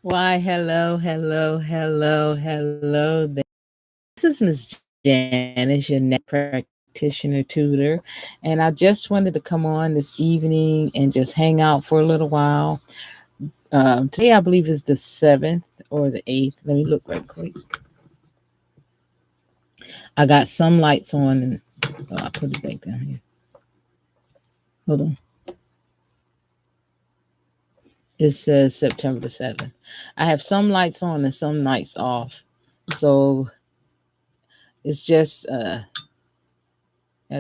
Why, hello there. This is Miss Janice, your practitioner tutor, and I just wanted to come on this evening and just hang out for a little while. Today, I believe, is the 7th or the 8th. Let me look right quick. I got some lights on, and I put it back down here. Hold on. It says September the 7th. I have some lights on and some lights off. So it's just I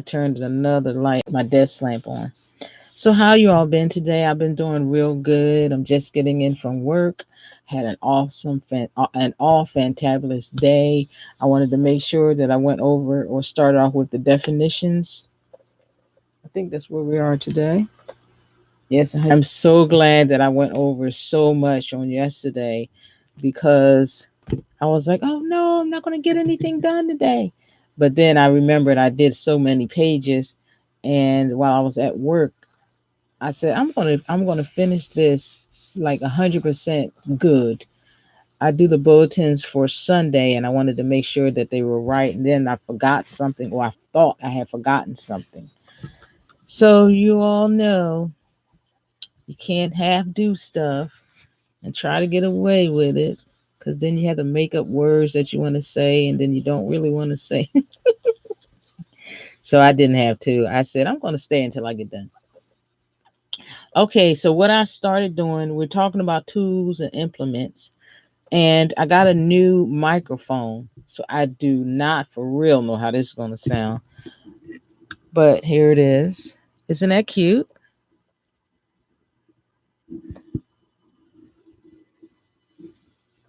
turned another light, my desk lamp on. So how you all been today? I've been doing real good. I'm just getting in from work. Had an an all fantabulous day. I wanted to make sure that I went over or started off with the definitions. I think that's where we are today. Yes, I'm so glad that I went over so much on yesterday because I was like, oh no, I'm not going to get anything done today. But then I remembered I did so many pages, and while I was at work, I said I'm gonna finish this like 100% good. I do the bulletins for Sunday, and I wanted to make sure that they were right. And then I forgot something, or I thought I had forgotten something. So you all know you can't half do stuff and try to get away with it, because then you have to make up words that you want to say, and then you don't really want to say. So I didn't have to. I said I'm going to stay until I get done. Okay, so what I started doing, we're talking about tools and implements, and I got a new microphone. So I do not for real know how this is going to sound, but here it is. Isn't that cute?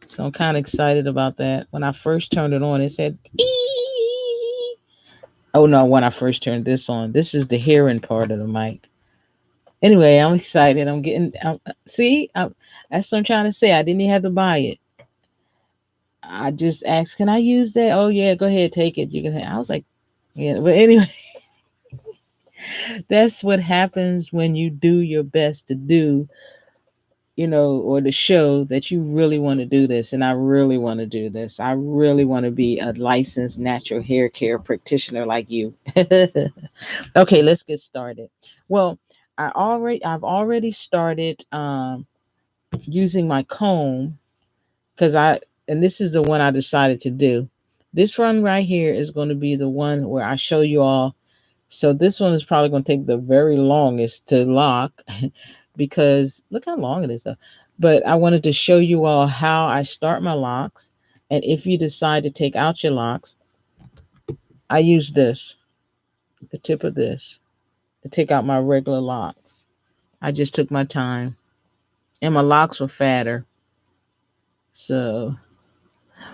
So I'm kind of excited about that. When I first turned it on, it said, "Ee." Oh no, when I first turned this on, this is the hearing part of the mic. Anyway, I'm excited. See, that's what I'm trying to say. I didn't even have to buy it. I just asked, "Can I use that?" Oh yeah, go ahead, take it. You can. I was like, yeah. But anyway, that's what happens when you do your best to do, or to show that you really want to do this. And I really want to do this. I really want to be a licensed natural hair care practitioner like you. Okay, let's get started. Well, I've already started using my comb because and this is the one I decided to do. This one right here is going to be the one where I show you all. So this one is probably going to take the very longest to lock because look how long it is. But I wanted to show you all how I start my locks. And if you decide to take out your locks, I use this, the tip of this, to take out my regular locks. I just took my time. And my locks were fatter. So,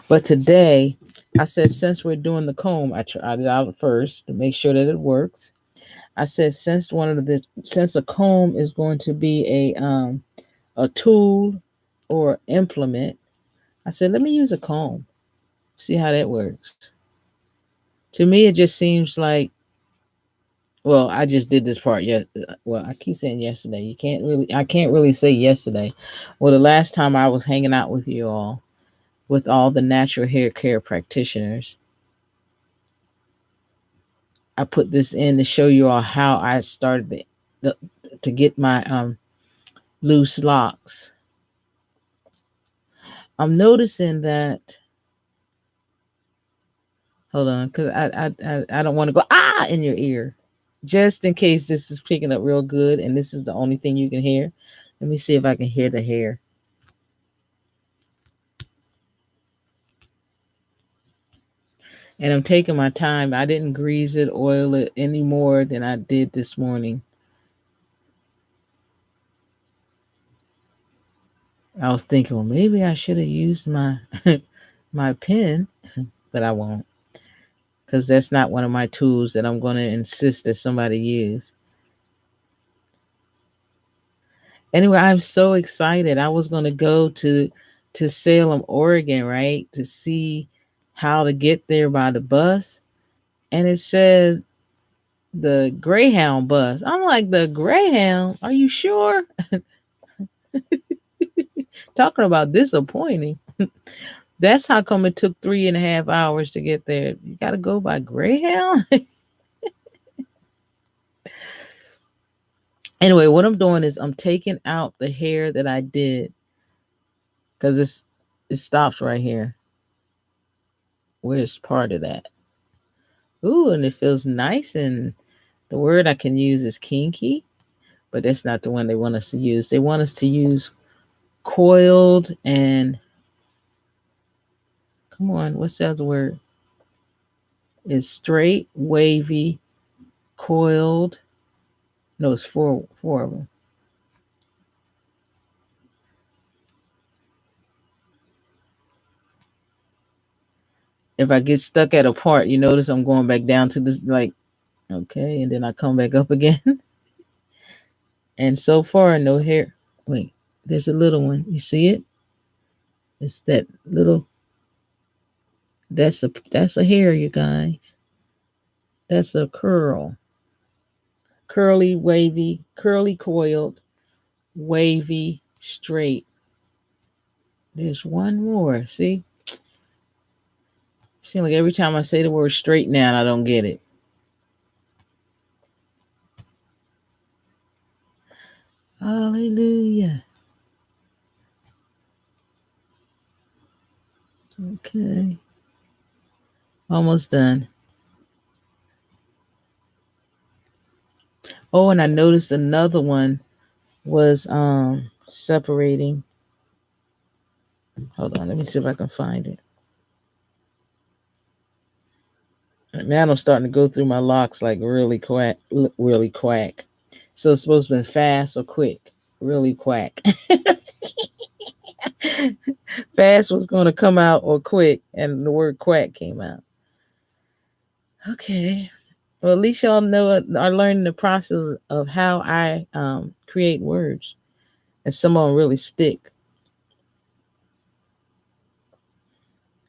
but today, I said, since we're doing the comb, I tried it out first to make sure that it works. I said, since a comb is going to be a tool or implement, I said, let me use a comb. See how that works. To me, it just seems like, well, I just did this part yet. Well, I keep saying yesterday. I can't really say yesterday. Well, the last time I was hanging out with you all, with all the natural hair care practitioners, I put this in to show you all how I started to get my loose locks. I'm noticing that. Hold on, because I don't want to go in your ear. Just in case this is picking up real good and this is the only thing you can hear. Let me see if I can hear the hair. And I'm taking my time. I didn't grease it, oil it any more than I did this morning. I was thinking, well, maybe I should have used my my pen, but I won't, because that's not one of my tools that I'm going to insist that somebody use. Anyway, I'm so excited. I was going to go to Salem, Oregon, right, to see how to get there by the bus, and it said the Greyhound bus. I'm like, the Greyhound? Are you sure? Talking about disappointing. That's how come it took 3.5 hours to get there. You got to go by Greyhound. Anyway, what I'm doing is I'm taking out the hair that I did because it stops right here. Where's part of that? Ooh, and it feels nice. And the word I can use is kinky, but that's not the one they want us to use. They want us to use coiled and come on, what's the other word? It's straight, wavy, coiled. No, it's four of them. If I get stuck at a part, you notice I'm going back down to this, like, okay, and then I come back up again. And so far, no hair. Wait, there's a little one. You see it? It's that little. That's a hair, you guys. That's a curl. Curly, wavy, curly, coiled, wavy, straight. There's one more. See? Seems like every time I say the word straighten out, I don't get it. Hallelujah. Okay. Almost done. Oh, and I noticed another one was separating. Hold on, let me see if I can find it. Now I'm starting to go through my locks like really quack, really quack. So it's supposed to be fast or quick. Really quack. Fast was going to come out or quick, and the word quack came out. Okay. Well, at least y'all know are learning the process of how I create words, and some of them really stick.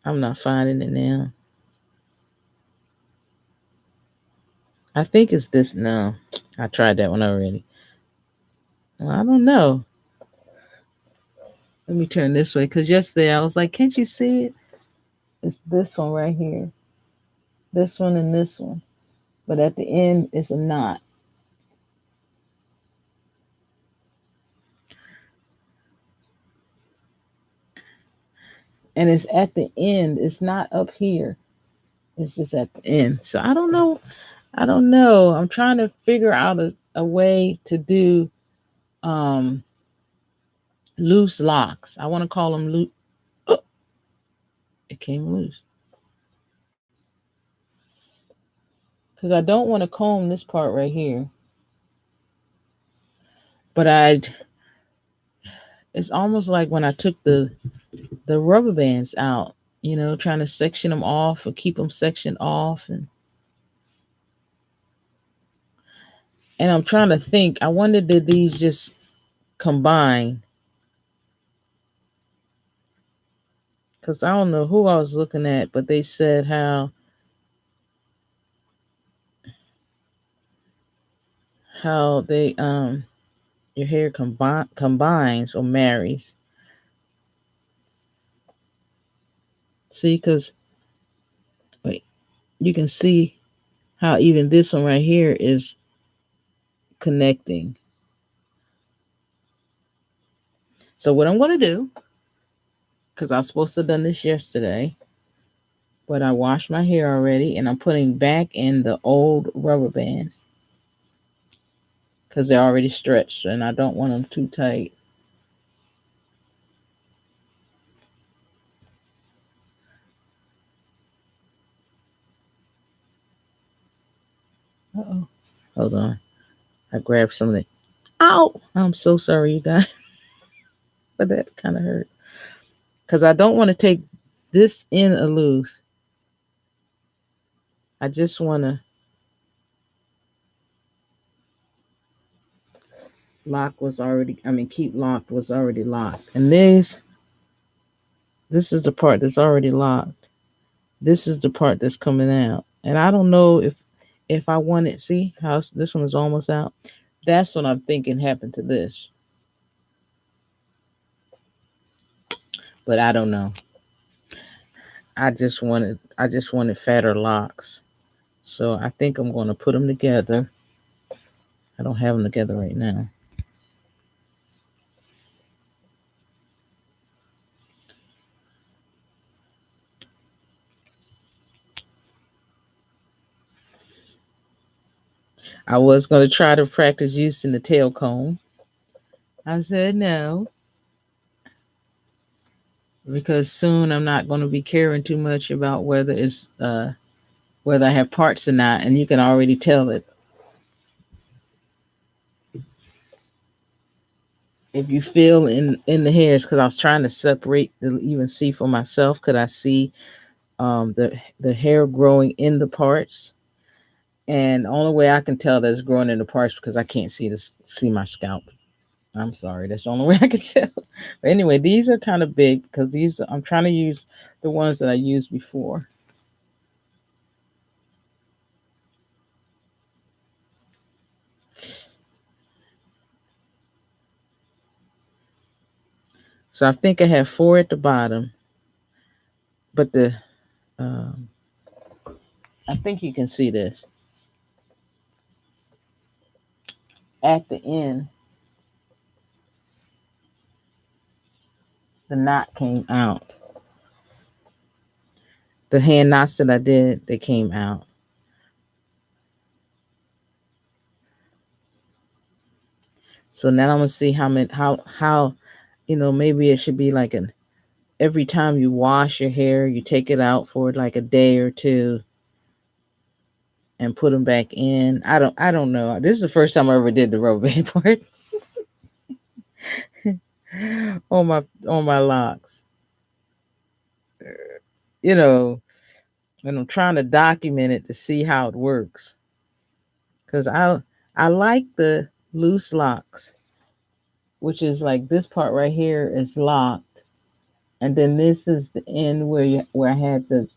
I'm not finding it now. I think it's this. No, I tried that one already. Well, I don't know. Let me turn this way because yesterday I was like, can't you see it? It's this one right here. This one and this one. But at the end, it's a knot. And it's at the end. It's not up here. It's just at the end. So I don't know. I don't know. I'm trying to figure out a way to do um, loose locks. I want to call them loose. Oh, it came loose. Because I don't want to comb this part right here. But it's almost like when I took the rubber bands out, trying to section them off or keep them sectioned off. And I'm trying to think, I wonder did these just combine? Because I don't know who I was looking at, but they said how they your hair combines or marries. See, because wait, you can see how even this one right here is connecting. So what I'm going to do, because I was supposed to have done this yesterday, but I washed my hair already, and I'm putting back in the old rubber bands because they're already stretched, and I don't want them too tight. Uh-oh. Hold on. I grabbed something. Ow! I'm so sorry, you guys. But that kind of hurt. Because I don't want to take this in a loose. I just want to keep locked was already locked. And this is the part that's already locked. This is the part that's coming out. And I don't know if I want it. See how this one is almost out? That's what I'm thinking happened to this. but I don't know. I just wanted fatter locks. So I think I'm going to put them together. I don't have them together right now. I was going to try to practice using the tail comb. I said no because soon I'm not going to be caring too much about whether I have parts or not, and you can already tell it if you feel in the hairs. Because I was trying to separate to even see for myself. Could I see the hair growing in the parts? And the only way I can tell that it's growing in the parts because I can't see my scalp. I'm sorry, that's the only way I can tell. But anyway, these are kind of big because these I'm trying to use the ones that I used before. So I think I have four at the bottom, but um, I think you can see this at the end. The knot came out. The hand knots that I did, they came out. So now I'm gonna see how maybe it should be like an every time you wash your hair, you take it out for like a day or two and put them back in. I don't know. This is the first time I ever did the rubber band part on my locks. You know, and I'm trying to document it to see how it works. Cause I like the loose locks, which is like this part right here is locked, and then this is the end where I had the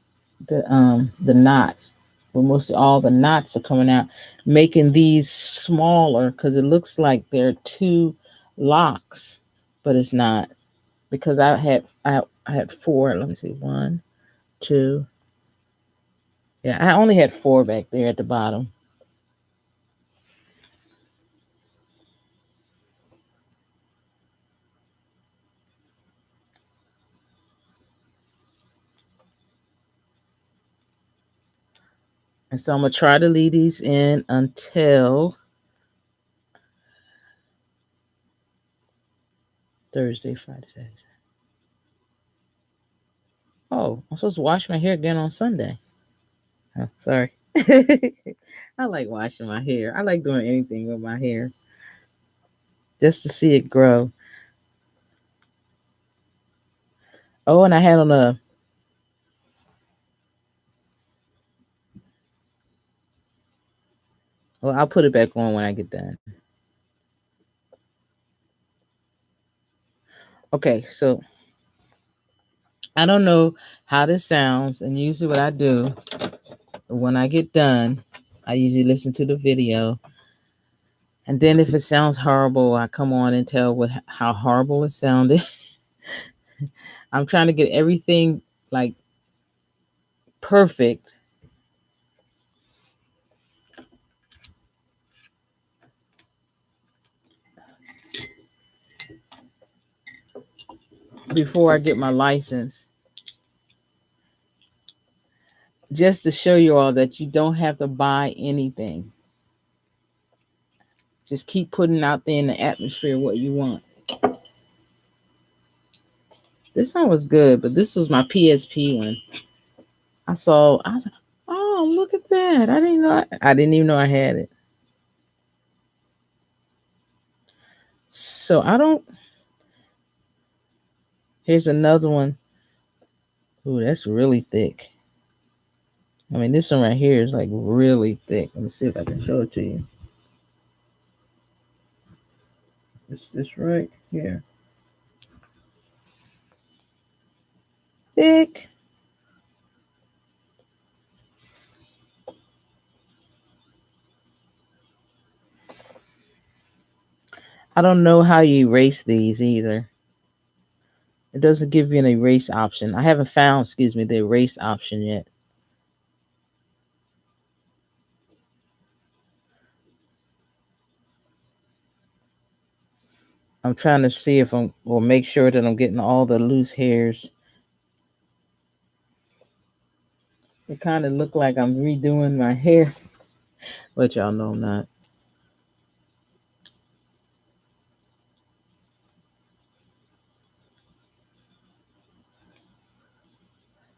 knots, where most of all the knots are coming out, making these smaller because it looks like they're two locks, but it's not because I had four. Let me see, one, two. Yeah, I only had four back there at the bottom. And so I'm gonna try to leave these in until Thursday, Friday, Saturday. Oh, I'm supposed to wash my hair again on Sunday. Oh, sorry. I like washing my hair. I like doing anything with my hair just to see it grow. Oh, and I had on a. Well, I'll put it back on when I get done. Okay, so I don't know how this sounds, and usually what I do when I get done, I usually listen to the video, and then if it sounds horrible, I come on and tell how horrible it sounded. I'm trying to get everything like perfect before I get my license, just to show you all that you don't have to buy anything. Just keep putting out there in the atmosphere what you want. This one was good, but this was my PSP one. I was like, oh, look at that. I didn't even know I had it. So I don't, here's another one. Ooh, that's really thick. I mean, this one right here is like really thick. Let me see if I can show it to you. It's this right here. Thick. I don't know how you erase these either. It doesn't give you an erase option. I haven't found, excuse me, the erase option yet. I'm trying to see if I'm, or make sure that I'm getting all the loose hairs. It kind of look like I'm redoing my hair, but y'all know I'm not.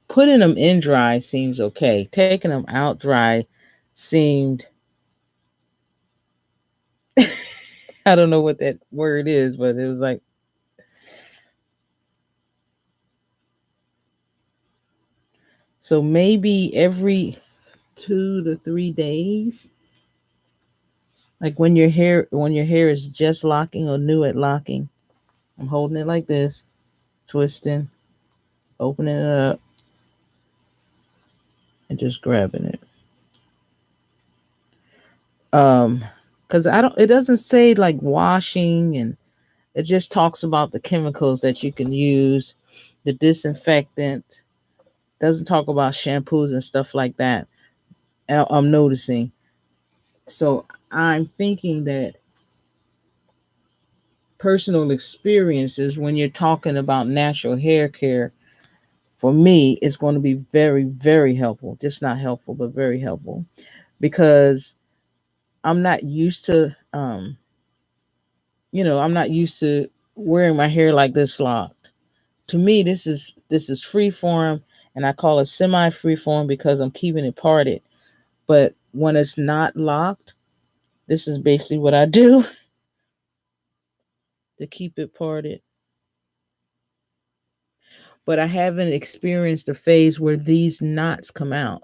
Putting them in dry seems okay. Taking them out dry seemed, I don't know what that word is, but it was like, so maybe every 2 to 3 days, like when your hair is just locking or new at locking. I'm holding it like this, twisting, opening it up, and just grabbing it. Um, because I don't. It doesn't say like washing, and it just talks about the chemicals that you can use, the disinfectant. Doesn't talk about shampoos and stuff like that. I'm noticing. So I'm thinking that personal experiences, when you're talking about natural hair care, for me, it's going to be very, very helpful. Just not helpful, but very helpful, because I'm not used to, I'm not used to wearing my hair like this locked. To me, this is free form, and I call it semi free form because I'm keeping it parted. But when it's not locked, this is basically what I do to keep it parted. But I haven't experienced a phase where these knots come out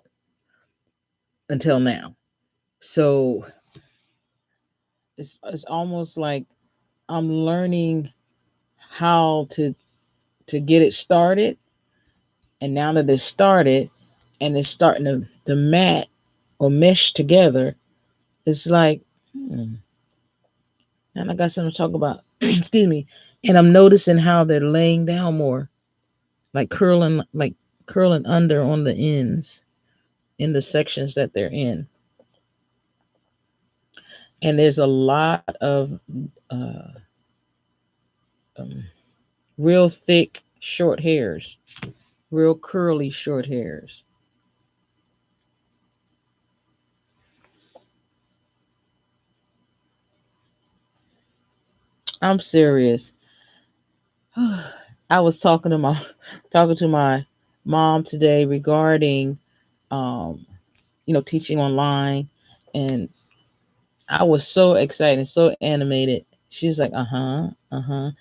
until now. So it's almost like I'm learning how to get it started. And now that it's started and it's starting to mat or mesh together, it's like, and I got something to talk about. Excuse me. And I'm noticing how they're laying down more, like curling under on the ends in the sections that they're in. And there's a lot of uh, um, real thick short hairs, real curly short hairs. I'm serious. I was talking to my mom today regarding um, teaching online, and I was so excited, so animated. She was like, "Uh-huh, uh-huh."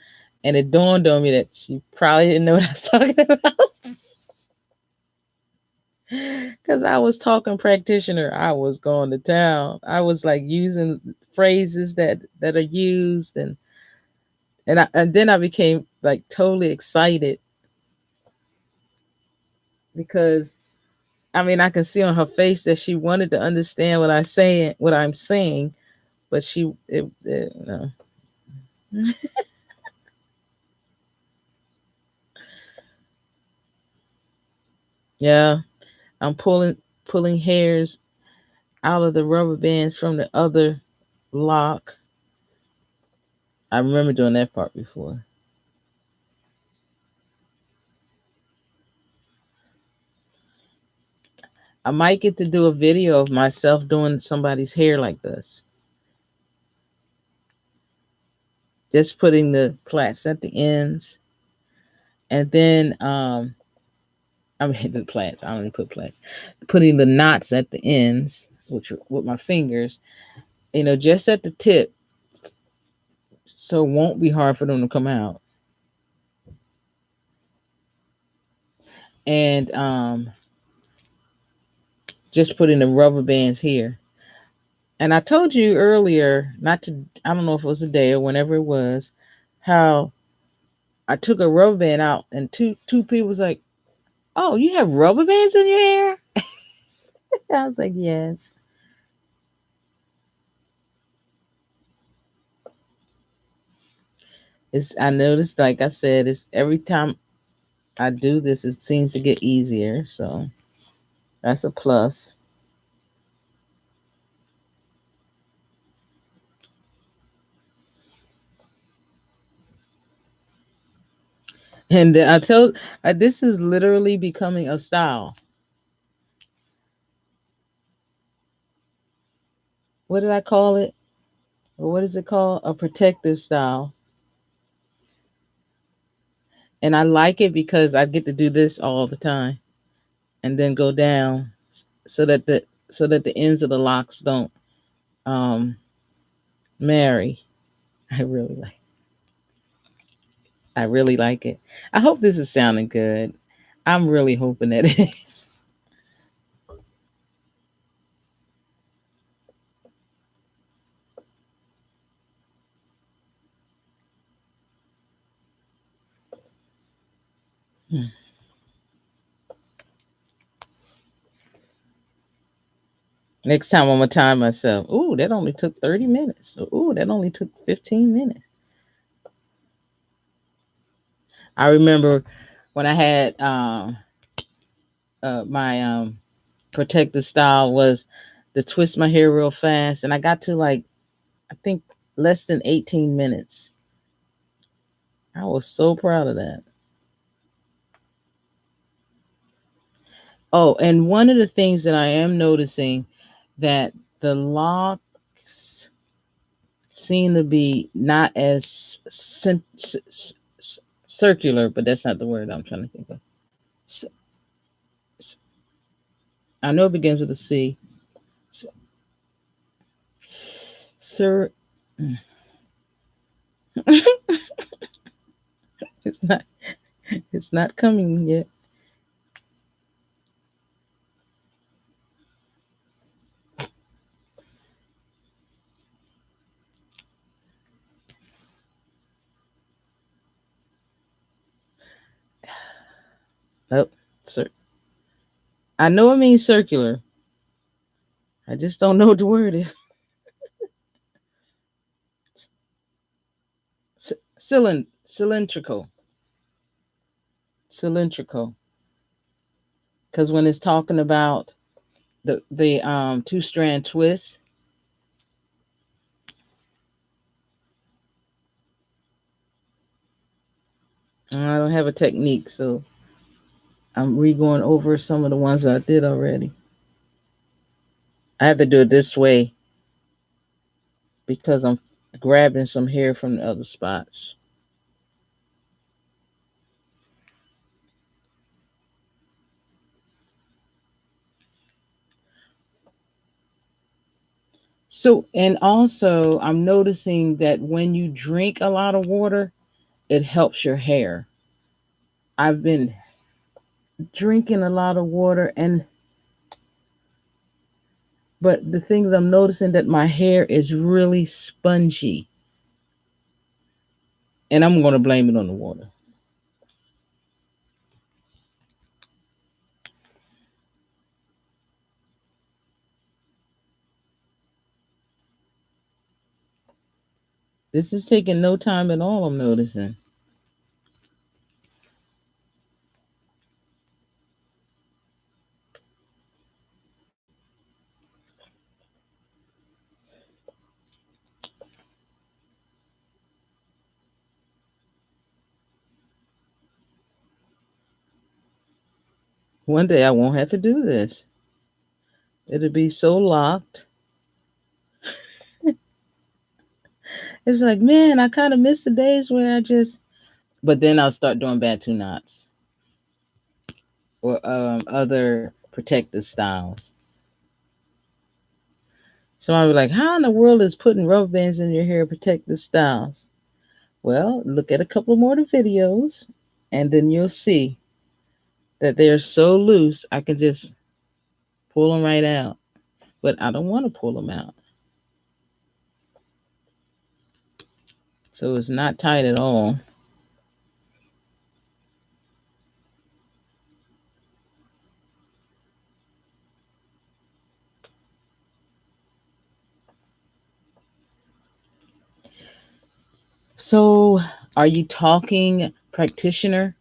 And it dawned on me that she probably didn't know what I was talking about. Cause I was talking practitioner. I was going to town. I was like using phrases that are used, and then I became like totally excited because I mean I can see on her face that she wanted to understand what I'm saying, but yeah, I'm pulling hairs out of the rubber bands from the other lock. I remember doing that part before. I might get to do a video of myself doing somebody's hair like this. Just putting the plaits at the ends, and then I mean the plaits. I don't even put plaits. Putting the knots at the ends, which with my fingers, just at the tip, so it won't be hard for them to come out. And just putting the rubber bands here. And I told you earlier, not to, I don't know if it was a day or whenever it was, how I took a rubber band out, and two people was like, "Oh, you have rubber bands in your hair?" I was like, "Yes." It's I noticed, like I said, it's every time I do this, it seems to get easier. So that's a plus. And I told this is literally becoming a style. What did I call it? Or what is it called? A protective style. And I like it because I get to do this all the time and then go down so that the ends of the locks don't um marry. I really like I really like it. I hope this is sounding good. I'm really hoping that it is. Next time I'm gonna time myself. Ooh, that only took 30 minutes. Ooh, that only took 15 minutes. I remember when I had my protective style was to twist my hair real fast, and I got to like I think less than 18 minutes. I was so proud of that. Oh, and one of the things that I am noticing that the locks seem to be not as circular, but that's not the word I'm trying to think of. S- I know it begins with a C. Sir, it's not. It's not coming yet. Oh, sir. I know it means circular. I just don't know what the word is. Cylindrical. Cylindrical. Because when it's talking about the two strand twist, I don't have a technique, so I'm re-going over some of the ones I did already. I have to do it this way because I'm grabbing some hair from the other spots. So, and also, I'm noticing that when you drink a lot of water, it helps your hair. I've been drinking a lot of water, and but the thing that I'm noticing that my hair is really spongy, and I'm going to blame it on the water. This is taking no time at all. I'm noticing. One day I won't have to do this. It'll be so locked. It's like, man, I kind of miss the days where I just. But then I'll start doing bad two knots or other protective styles. So I'll be like, how in the world is putting rubber bands in your hair protective styles? Well, look at a couple more of the videos, and then you'll see that they're so loose, I can just pull them right out. But I don't want to pull them out. So it's not tight at all. So Are you talking practitioner?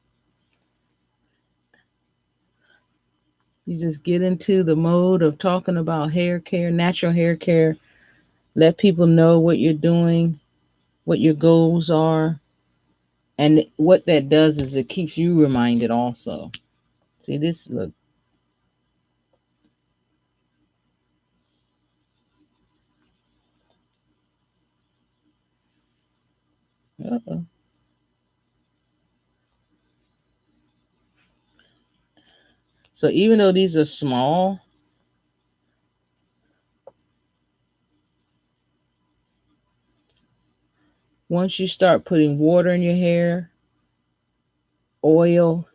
You just get into the mode of talking about hair care, natural hair care. Let people know what you're doing, what your goals are. And what that does is it keeps you reminded also. See this look. Uh-oh. So even though these are small, once you start putting water in your hair, oil,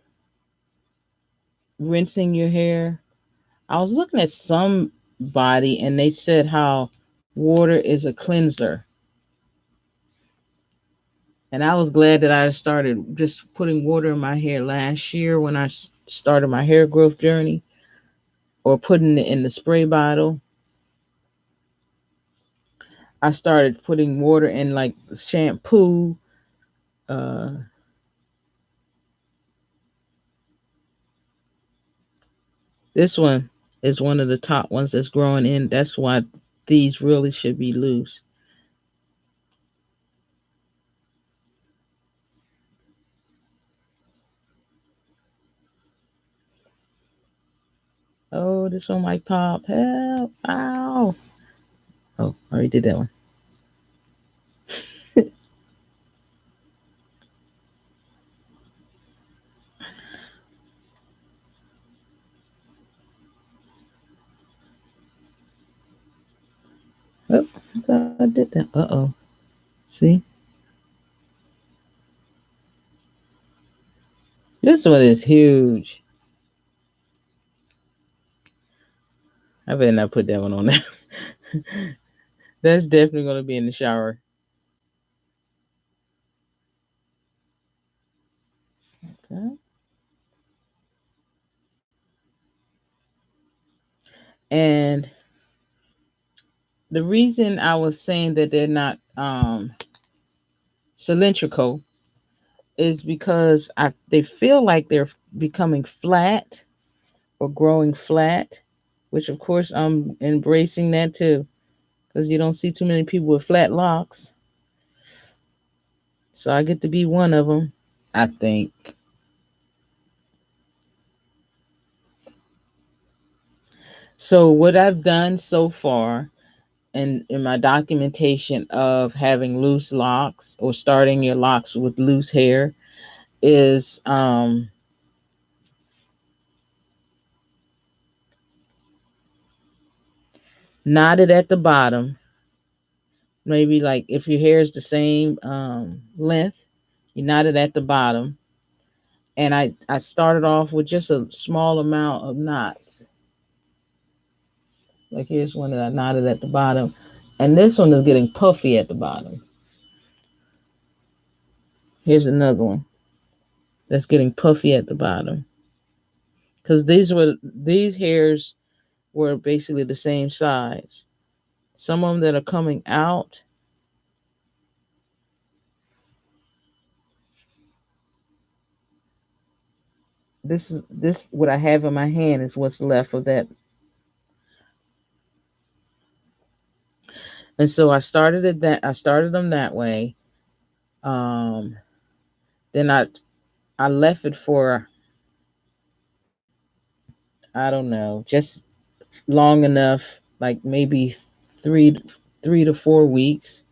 rinsing your hair. I was looking at somebody and they said how water is a cleanser. And I was glad that I started just putting water in my hair last year when I started my hair growth journey, or putting it in the spray bottle. I started putting water in like shampoo. Uh, this one is one of the top ones that's growing in. That's why these really should be loose. Oh, this one might pop. Help. Ow. Oh, I already did that one. Oh, I did that. Uh oh. See? This one is huge. I better not put that one on there. That's definitely going to be in the shower. Okay. And the reason I was saying that they're not cylindrical is because they feel like they're becoming flat or growing flat, which of course I'm embracing that too, because you don't see too many people with flat locks. So I get to be one of them, I think. So what I've done so far in my documentation of having loose locks or starting your locks with loose hair is knotted at the bottom. Maybe like if your hair is the same length, you knot it at the bottom. And I started off with just a small amount of knots. Like here's one that I knotted at the bottom. And this one is getting puffy at the bottom. Here's another one that's getting puffy at the bottom. Because these hairs were basically the same size. Some of them that are coming out, this what I have in my hand is what's left of that. And so I started them that way. Um, then I left it for, I don't know, just long enough, like maybe three 3 to 4 weeks.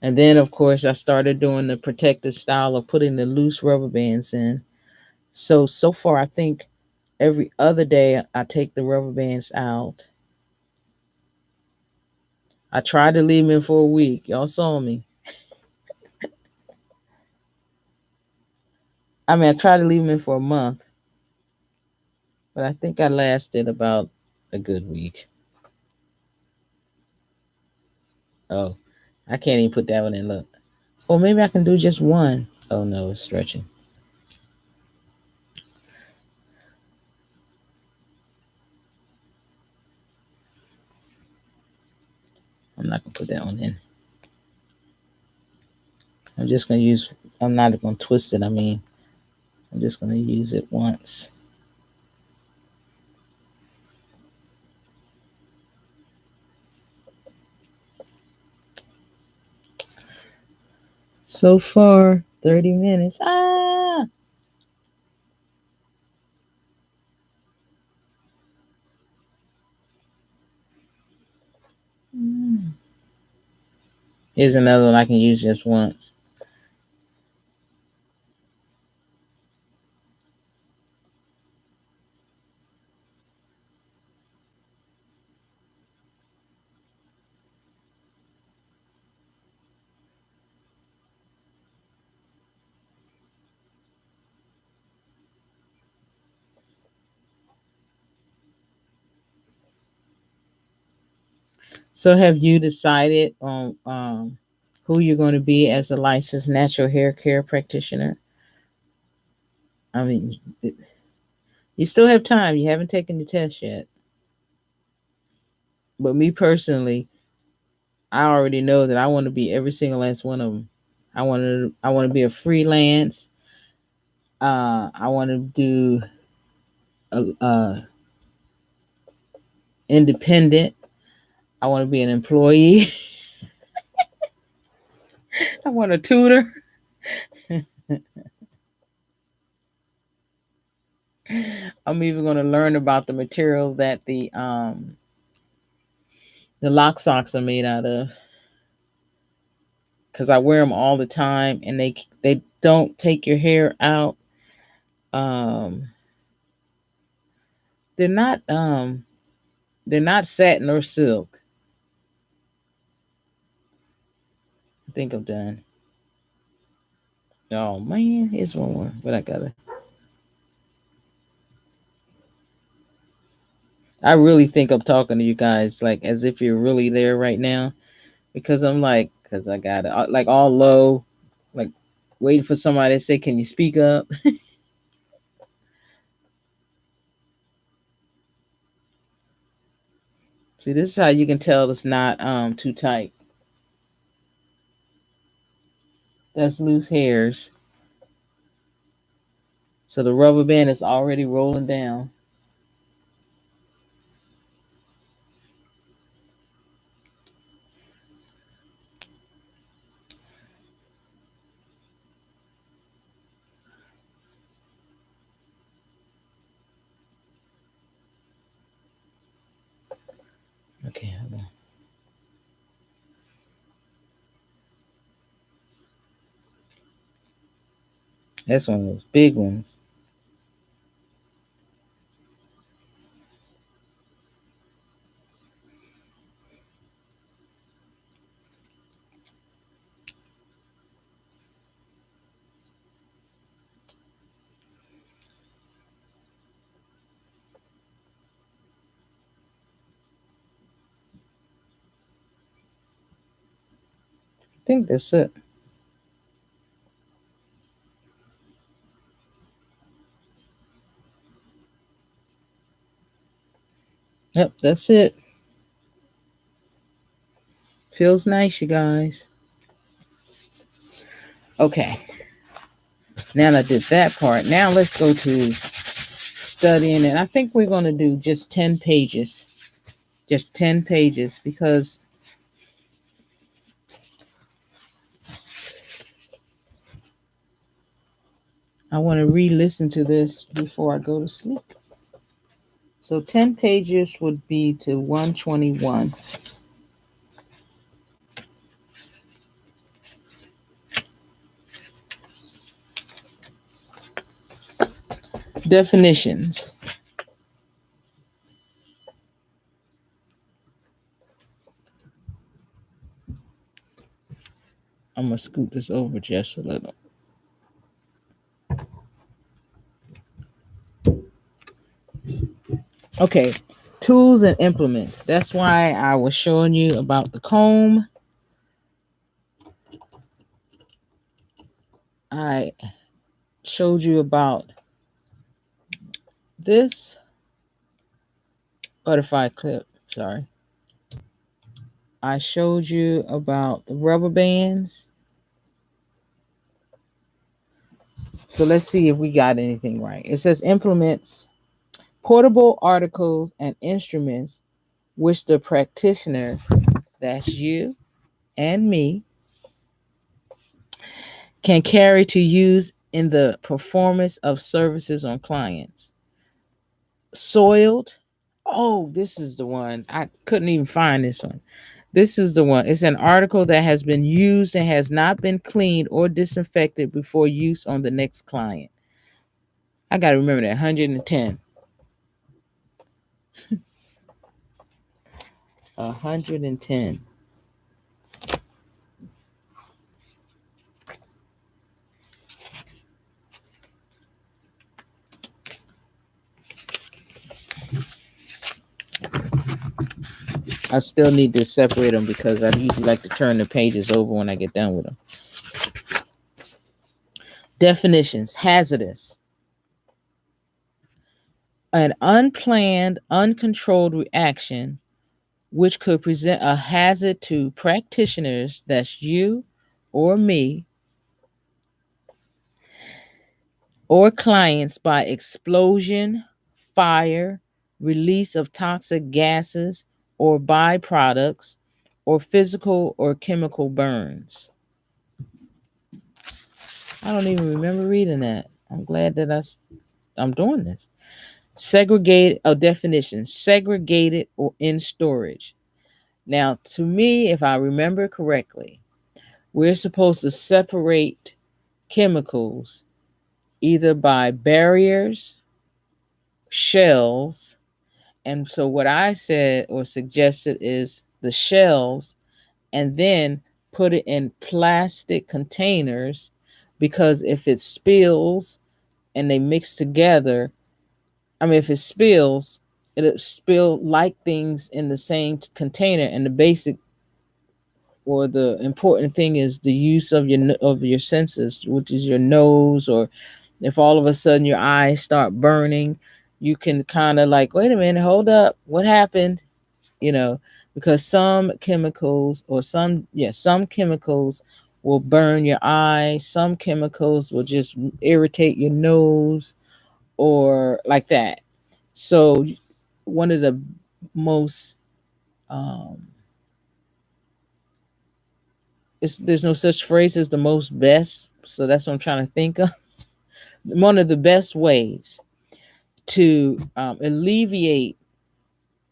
And then of course I started doing the protective style of putting the loose rubber bands in. So far I think every other day I take the rubber bands out. I tried to leave them in for a week. Y'all saw me. I mean, I tried to leave them in for a month, but I think I lasted about a good week. Oh, I can't even put that one in. Look. Or maybe I can do just one. Oh no, it's stretching. I'm not gonna put that one in. I'm just going to use, I'm not going to twist it. I mean, I'm just going to use it once. So far, 30 minutes. Ah! Here's another one I can use just once. So, have you decided on who you're going to be as a licensed natural hair care practitioner? I mean, you still have time. You haven't taken the test yet. But me personally, I already know that I want to be every single last one of them. I want to be a freelance. I want to do a independent. I want to be an employee. I want to tutor. I'm even going to learn about the material that the lock socks are made out of, because I wear them all the time and they don't take your hair out. Um, they're not they're not satin or silk. I think I'm done. Oh man, here's one more, but I gotta. I really think I'm talking to you guys like as if you're really there right now, because I'm like, because I got it like all low, like waiting for somebody to say, "Can you speak up?" See, this is how you can tell it's not too tight. That's loose hairs. So the rubber band is already rolling down. Okay, hold on. That's one of those big ones. I think that's it. Yep, that's it. Feels nice, you guys. Okay, now that I did that part, now let's go to studying. And I think we're going to do just 10 pages. Just 10 pages because I want to re listen to this before I go to sleep. So 10 pages would be to 121. Definitions. I'm going to scoot this over just a little. Okay, tools and implements. That's why I was showing you about the comb. I showed you about this butterfly clip. Sorry. I showed you about the rubber bands. So let's see if we got anything right. It says implements portable articles and instruments which the practitioner, that's you and me, can carry to use in the performance of services on clients. Soiled. Oh, this is the one. I couldn't even find this one. This is the one. It's an article that has been used and has not been cleaned or disinfected before use on the next client. I got to remember that 110. 110. I still need to separate them because I usually like to turn the pages over when I get done with them. Definitions. Hazardous. An unplanned, uncontrolled reaction which could present a hazard to practitioners, that's you or me, or clients by explosion, fire, release of toxic gases or byproducts, or physical or chemical burns. I don't even remember reading that. I'm glad that I'm doing this. Segregated, a definition, segregated or in storage. Now, to me, if I remember correctly, we're supposed to separate chemicals either by barriers, shells, and so what I said or suggested is the shells, and then put it in plastic containers because if it spills and they mix together, I mean, if it spills, it'll spill like things in the same container. And the basic or the important thing is the use of your senses, which is your nose, or if all of a sudden your eyes start burning, you can kind of like, wait a minute, hold up, what happened? You know, because some chemicals or some chemicals will burn your eyes, some chemicals will just irritate your nose or like that. So one of the most there's no such phrase as the most best, so that's what I'm trying to think of. One of the best ways to alleviate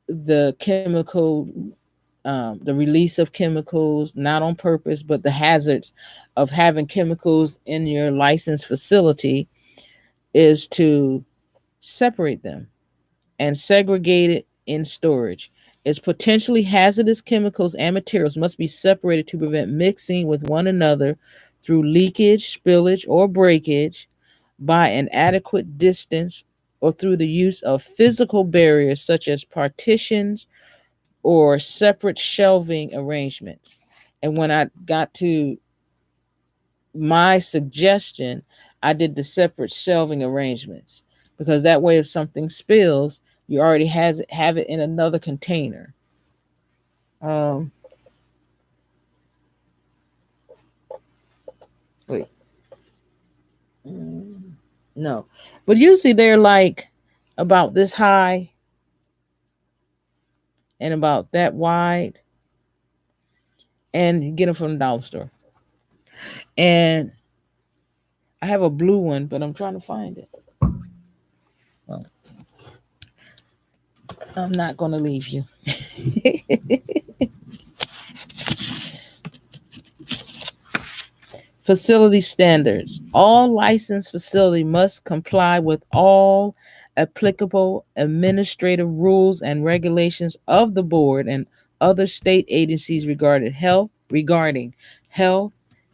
the chemical, the release of chemicals, not on purpose, but the hazards of having chemicals in your licensed facility, is to separate them and segregate it in storage. Its potentially hazardous chemicals and materials must be separated to prevent mixing with one another through leakage, spillage, or breakage by an adequate distance or through the use of physical barriers such as partitions or separate shelving arrangements. And when I got to my suggestion, I did the separate shelving arrangements because that way, if something spills, you already have it in another container. Um, wait, no, but usually they're like about this high and about that wide, and you get them from the dollar store. And I have a blue one, but I'm trying to find it. Well, I'm not going to leave you. Facility standards. All licensed facility must comply with all applicable administrative rules and regulations of the board and other state agencies regarding health,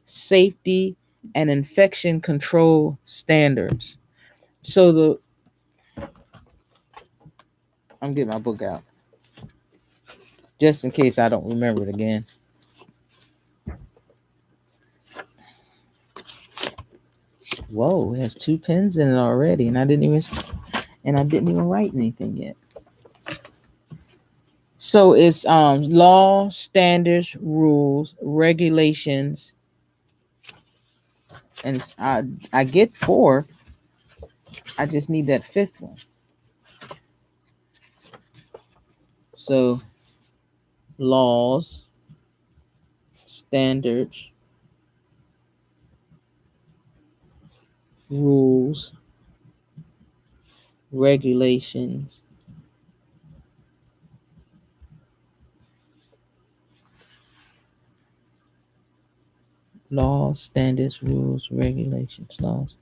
safety, and infection control standards. So I'm getting my book out just in case I don't remember it again. Whoa, it has 2 pens in it already, and I didn't even write anything yet. So it's law, standards, rules, regulations, And I get four. I just need that fifth one. So laws, standards, rules, regulations, laws, standards, rules, regulations, laws.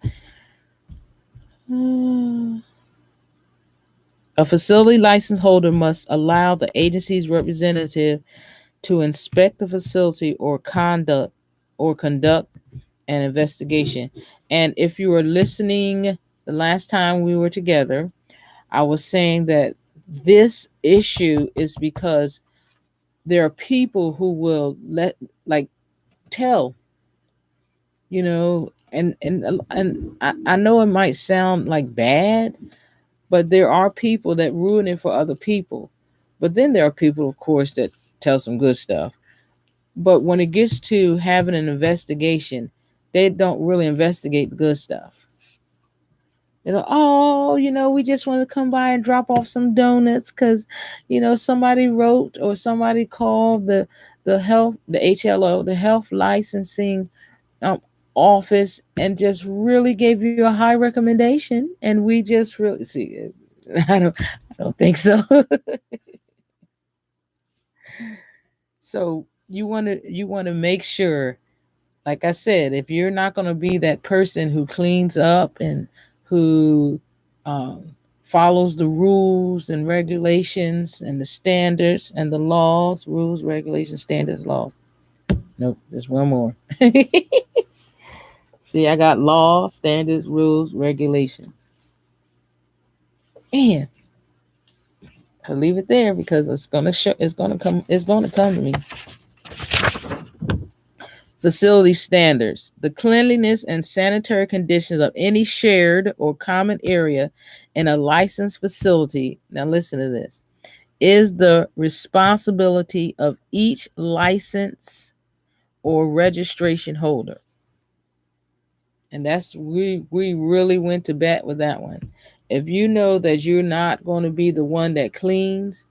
Uh, a facility license holder must allow the agency's representative to inspect the facility or conduct an investigation. And if you were listening the last time we were together, I was saying that this issue is because there are people who will like tell, and I know it might sound like bad, but there are people that ruin it for other people. But then there are people, of course, that tell some good stuff. But when it gets to having an investigation, they don't really investigate the good stuff. Oh, we just want to come by and drop off some donuts because, somebody wrote or somebody called the HLO, the health licensing um, office, and just really gave you a high recommendation, and we just really see. I don't think so. So you want to make sure, like I said, if you're not going to be that person who cleans up and who follows the rules and regulations and the standards and the laws, rules, regulations, standards, laws. Nope, there's one more. See, I got law, standards, rules, regulations. And I'll leave it there because it's gonna come to me. Facility standards. The cleanliness and sanitary conditions of any shared or common area in a licensed facility. Now listen to this. Is the responsibility of each license or registration holder. And we really went to bat with that one. If you know that you're not going to be the one that cleans,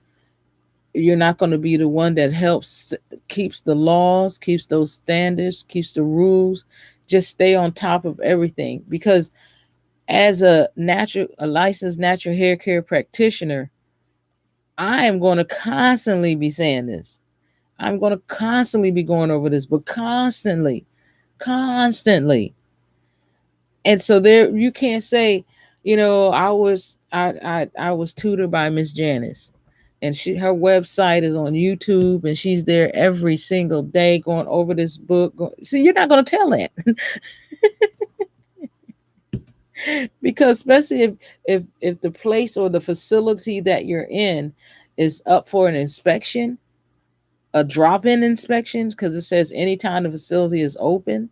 you're not going to be the one that helps keeps the laws, keeps those standards, keeps the rules. Just stay on top of everything, because as a licensed natural hair care practitioner, I am going to constantly be saying this. I'm going to constantly be going over this, but constantly. And so there, you can't say, I was tutored by mzjanis, and her website is on YouTube, and she's there every single day going over this book. See, you're not going to tell that. Because especially if the place or the facility that you're in is up for an inspection, a drop-in inspection, because it says anytime the facility is open.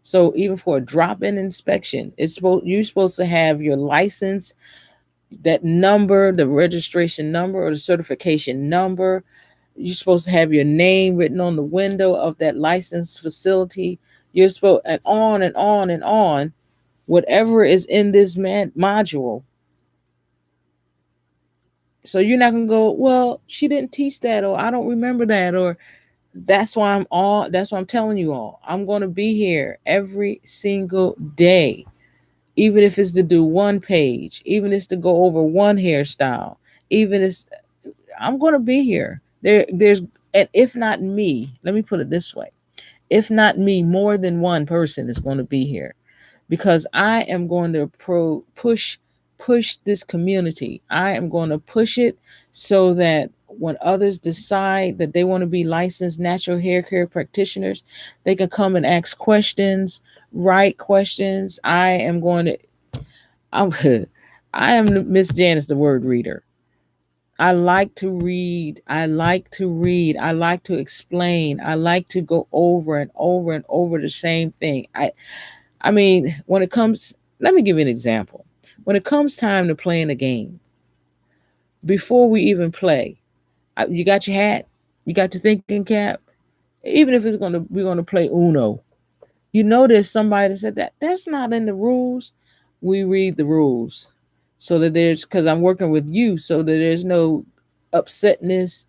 So even for a drop-in inspection, you're supposed to have your license, that number, the registration number or the certification number. You're supposed to have your name written on the window of that licensed facility. You're supposed, and on and on and on, whatever is in this module. So you're not gonna go, well, she didn't teach that, or I don't remember that, or that's why I'm telling you all. I'm gonna be here every single day, even if it's to do one page, even if it's to go over one hairstyle, even if I'm gonna be here. There's and if not me, let me put it this way. If not me, more than one person is going to be here, because I am going to push this community. I am going to push it so that when others decide that they want to be licensed natural hair care practitioners, they can come and ask questions, write questions. I'm I am Miss Janice, the word reader. I like to read. I like to read. I like to explain. I like to go over and over and over the same thing. I mean, when it comes, let me give you an example. When it comes time to playing a game, before we even play, you got your hat, you got your thinking cap. Even if we're gonna play Uno, You notice somebody said that's not in the rules. We read the rules so that there's, because I'm working with you, so that there's no upsetness,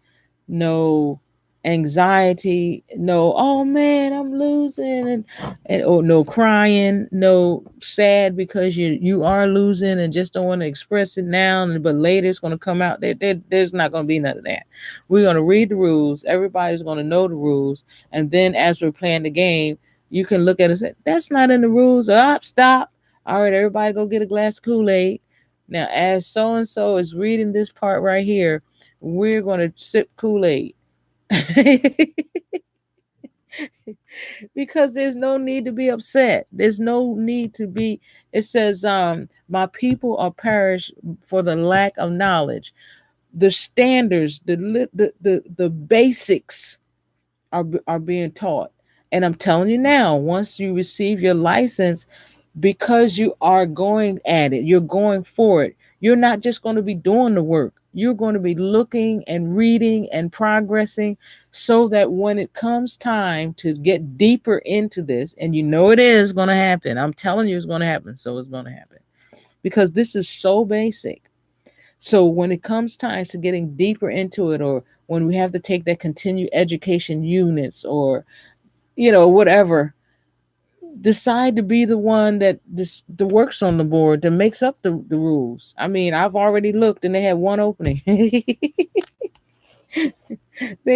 no anxiety, no oh man I'm losing, and or no crying, no sad because you are losing and just don't want to express it now, but later it's going to come out there's not going to be none of that. We're going to read the rules, everybody's going to know the rules, and then as we're playing the game, you can look at it and say that's not in the rules. Stop. All right, everybody go get a glass of Kool-Aid. Now as so and so is reading this part right here, we're going to sip Kool-Aid. Because there's no need to be upset. There's no need to be. It says, my people are perished for the lack of knowledge. The standards, the basics are being taught. And I'm telling you now, once you receive your license, because you are going at it, you're going for it. You're not just going to be doing the work. You're going to be looking and reading and progressing so that when it comes time to get deeper into this, and you know it is going to happen, I'm telling you it's going to happen. So it's going to happen because this is so basic. So when it comes time to getting deeper into it, or when we have to take that continued education units, or whatever, decide to be the one that works on the board that makes up the rules. I mean, I've already looked and they had one opening. They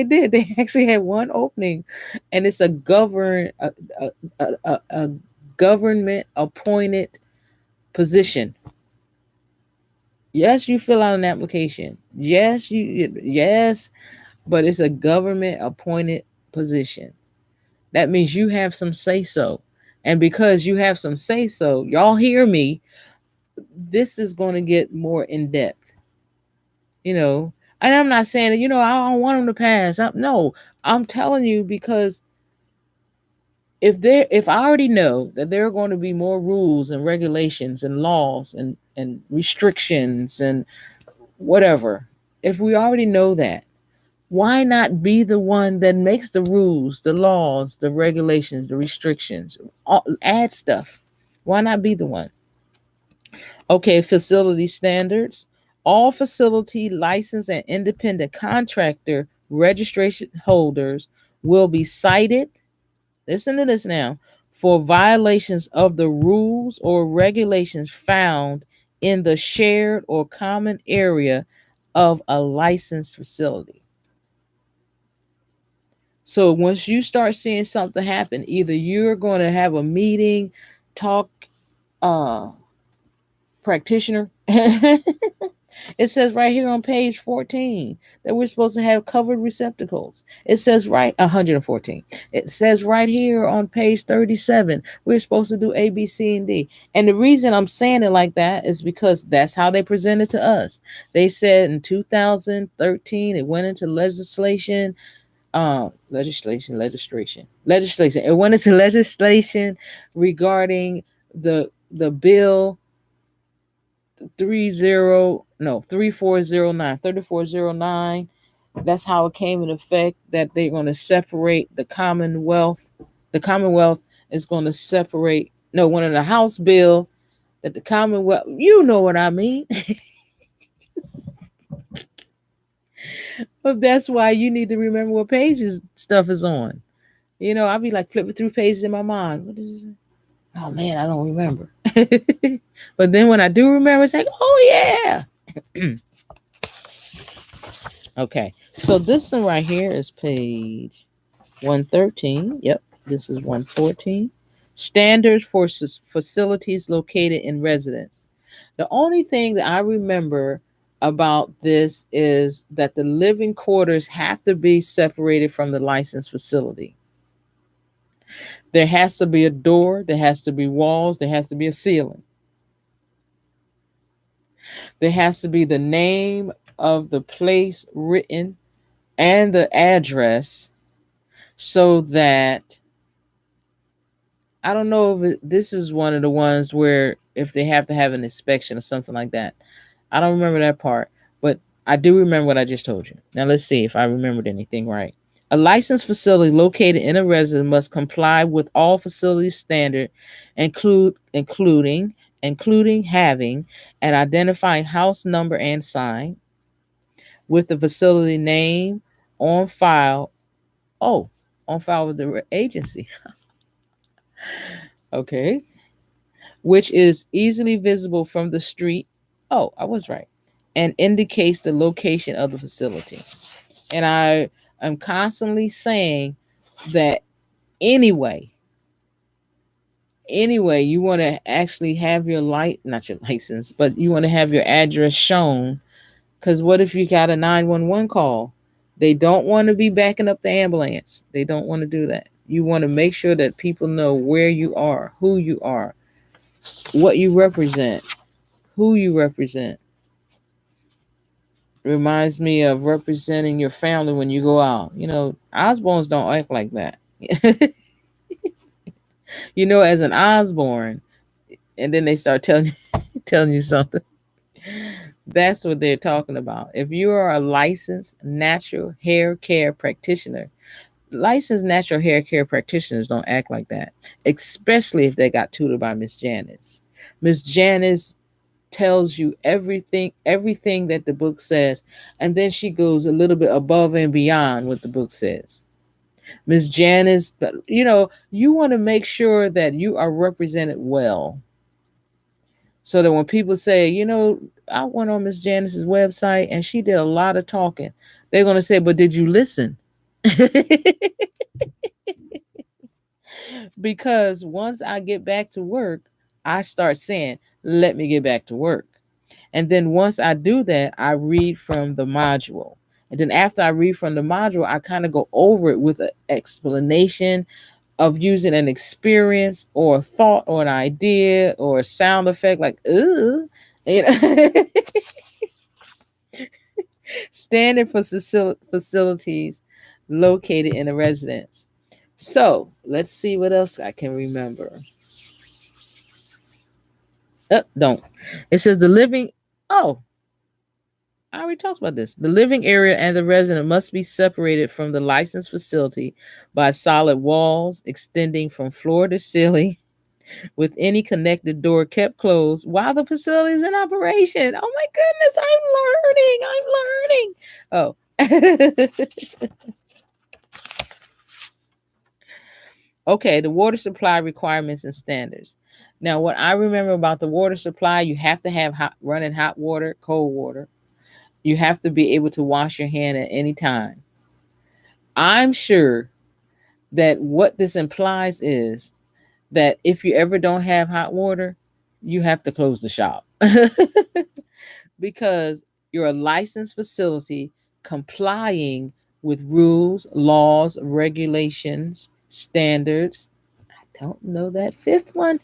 did. They actually had one opening, and it's a government appointed position. Yes, you fill out an application. Yes, but it's a government appointed position. That means you have some say so. And because you have some say so, y'all hear me, this is going to get more in depth, you know. And I'm not saying that, I don't want them to pass. No, I'm telling you because if I already know that there are going to be more rules and regulations and laws and restrictions and whatever, if we already know that, why not be the one that makes the rules, the laws, the regulations, the restrictions, add stuff? Why not be the one? Okay, facility standards. All facility license and independent contractor registration holders will be cited. Listen to this now, for violations of the rules or regulations found in the shared or common area of a licensed facility. So once you start seeing something happen, either you're going to have a meeting, talk, uh, practitioner. It says right here on page 14 that we're supposed to have covered receptacles. It says right 114. It says right here on page 37 we're supposed to do A, B, C, and D. And the reason I'm saying it like that is because that's how they presented to us. They said in 2013 it went into legislation. It went into legislation regarding the bill 3409. That's how it came in effect, that they're going to separate the Commonwealth. The Commonwealth is going to separate, no, one of the House bill that the Commonwealth, you know what I mean. But that's why you need to remember what pages stuff is on. I'll be like flipping through pages in my mind. What is it? Oh man, I don't remember. But then when I do remember, it's like, oh yeah. Okay, so this one right here is page 113. Yep, this is 114. Standards for facilities located in residence. The only thing that I remember about this is that the living quarters have to be separated from the licensed facility. There has to be a door, there has to be walls, there has to be a ceiling. There has to be the name of the place written and the address, so that I don't know if this is one of the ones where if they have to have an inspection or something like that. I don't remember that part, but I do remember what I just told you. Now let's see if I remembered anything right. A licensed facility located in a residence must comply with all facility standards, including having an identifying house number and sign with the facility name on file. Oh, on file with the agency. Okay. Which is easily visible from the street. Oh, I was right. And indicates the location of the facility. And I am constantly saying that anyway, you want to actually have your not your license, but you want to have your address shown. Because what if you got a 911 call? They don't want to be backing up the ambulance. They don't want to do that. You want to make sure that people know where you are, who you are, what you represent, who you represent. Reminds me of representing your family when you go out. Osborns don't act like that. As an Osborne, and then they start telling you, telling you something. That's what they're talking about. If you are a licensed natural hair care practitioner, licensed natural hair care practitioners don't act like that, especially if they got tutored by Miss Janice. Miss Janice tells you everything that the book says, and then she goes a little bit above and beyond what the book says. Miss Janice, but you want to make sure that you are represented well, so that when people say, I went on Miss Janice's website and she did a lot of talking, they're going to say, but did you listen? Because once I get back to work, I start saying, let me get back to work. And then once I do that, I read from the module. And then after I read from the module, I kind of go over it with an explanation of using an experience or a thought or an idea or a sound effect like, ooh. Standard for facilities located in a residence. So let's see what else I can remember. Don't. It says the living. Oh, I already talked about this. The living area and the resident must be separated from the licensed facility by solid walls extending from floor to ceiling, with any connected door kept closed while the facility is in operation. Oh my goodness, I'm learning. Oh. Okay, the water supply requirements and standards. Now, what I remember about the water supply, you have to have running hot water, cold water. You have to be able to wash your hand at any time. I'm sure that what this implies is that if you ever don't have hot water, you have to close the shop. Because you're a licensed facility complying with rules, laws, regulations, standards. I don't know that fifth one.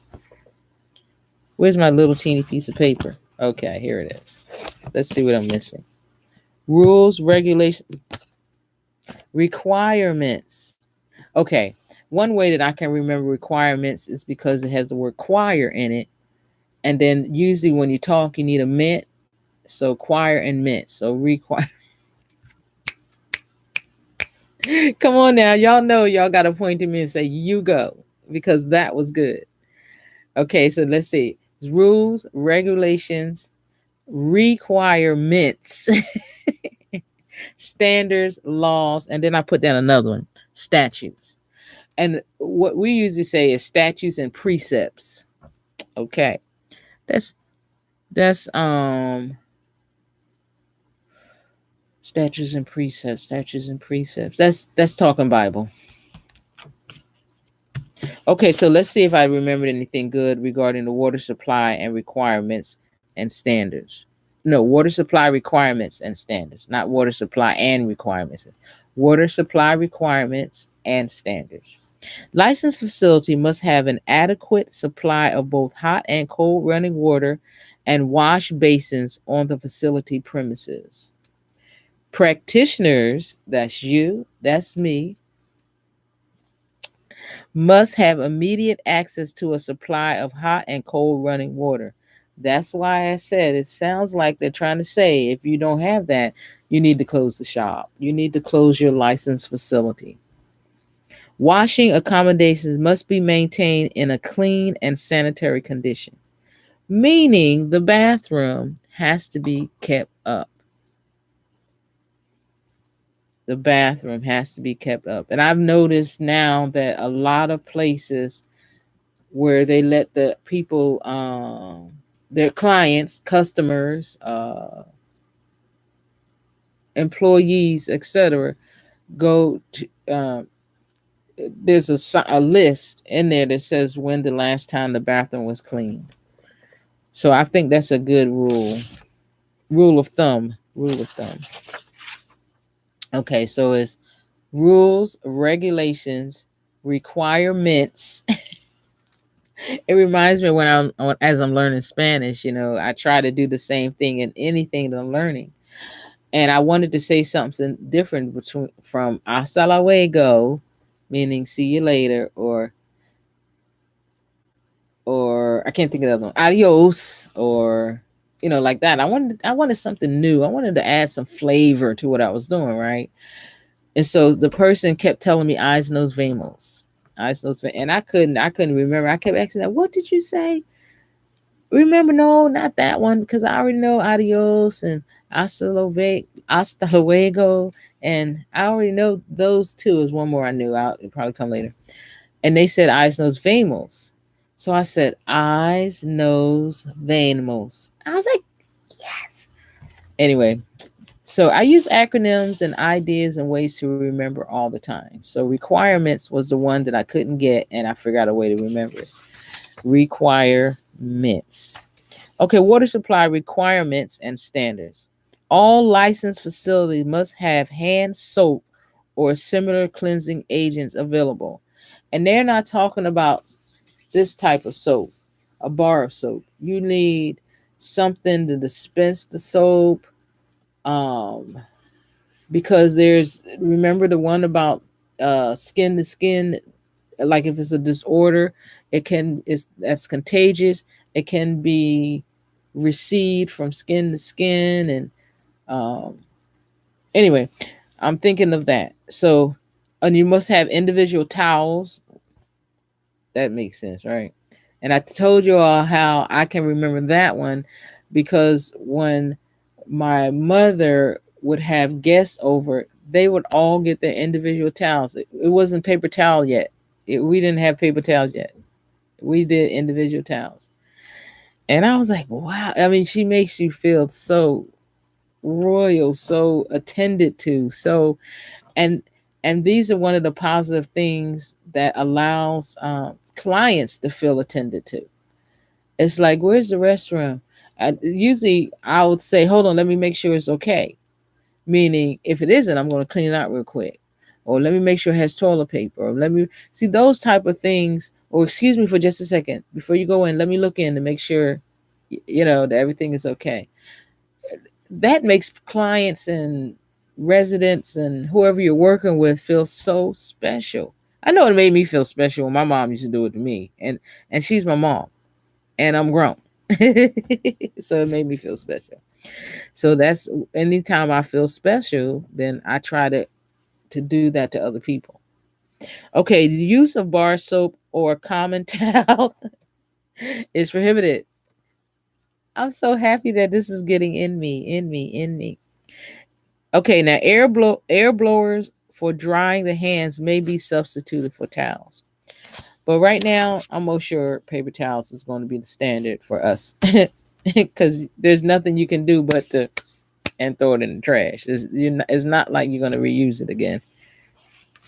Where's my little teeny piece of paper? Okay, here it is. Let's see what I'm missing. Rules, regulations, requirements. Okay, one way that I can remember requirements is because it has the word choir in it. And then usually when you talk, you need a mint. So choir and mint. So require. Come on now. Y'all know y'all got to point to me and say, you go, because that was good. Okay, so let's see. Rules, regulations, requirements, standards, laws, and then I put down another one, statutes. And what we usually say is statutes and precepts. Okay. That's statutes and precepts. That's talking Bible. Okay, so let's see if I remembered anything good regarding the water supply and requirements and standards. No, water supply requirements and standards, not water supply and requirements. Water supply requirements and standards. Licensed facility must have an adequate supply of both hot and cold running water and wash basins on the facility premises. Practitioners, that's you, that's me, must have immediate access to a supply of hot and cold running water. That's why I said it sounds like they're trying to say if you don't have that, you need to close the shop. You need to close your licensed facility. Washing accommodations must be maintained in a clean and sanitary condition, meaning the bathroom has to be kept up. The bathroom has to be kept up. And I've noticed now that a lot of places where they let the people, their clients, customers, employees, etc., go to. There's a list in there that says when the last time the bathroom was cleaned. So I think that's a good rule. Rule of thumb. Rule of thumb. Okay, so it's rules, regulations, requirements. It reminds me when as I'm learning Spanish, I try to do the same thing in anything that I'm learning. And I wanted to say something different between from hasta luego, meaning see you later, or I can't think of the other one, adios, or like that. I wanted something new. I wanted to add some flavor to what I was doing, right? And so the person kept telling me eyes, nose, vamos, eyes, nose, and I couldn't remember. I kept asking that, what did you say? Remember, no, not that one, because I already know adios and hasta luego, and I already know those two. Is one more I knew. It'll probably come later. And they said eyes, nose, vamos. So I said eyes, nose, vamos. I was like, yes. Anyway, so I use acronyms and ideas and ways to remember all the time. So requirements was the one that I couldn't get, and I figured out a way to remember it. Requirements. Okay, water supply requirements and standards. All licensed facilities must have hand soap or similar cleansing agents available. And they're not talking about this type of soap, a bar of soap. You need something to dispense the soap. Um, because remember the one about skin to skin, like if it's a disorder, that's contagious. It can be recede from skin to skin, and um, anyway, I'm thinking of that. So, and you must have individual towels. That makes sense, right? And I told you all how I can remember that one because when my mother would have guests over, they would all get their individual towels. It wasn't paper towel yet. We didn't have paper towels yet. We did individual towels. And I was like, wow. I mean, she makes you feel so royal, so attended to. So, and these are one of the positive things that allows clients to feel attended to. It's like, where's the restroom? Usually I would say, hold on, let me make sure it's okay. Meaning, if it isn't, I'm going to clean it out real quick. Or let me make sure it has toilet paper. Or let me see those type of things. Or excuse me for just a second. Before you go in, let me look in to make sure, that everything is okay. That makes clients and residents and whoever you're working with feel so special. I know it made me feel special when my mom used to do it to me. And she's my mom. And I'm grown. So it made me feel special. So that's anytime I feel special, then I try to do that to other people. Okay, the use of bar soap or common towel is prohibited. I'm so happy that this is getting in me, in me, in me. Okay, now air blowers for drying the hands may be substituted for towels. But right now, I'm most sure paper towels is going to be the standard for us. Because there's nothing you can do but to and throw it in the trash. It's not like you're gonna reuse it again.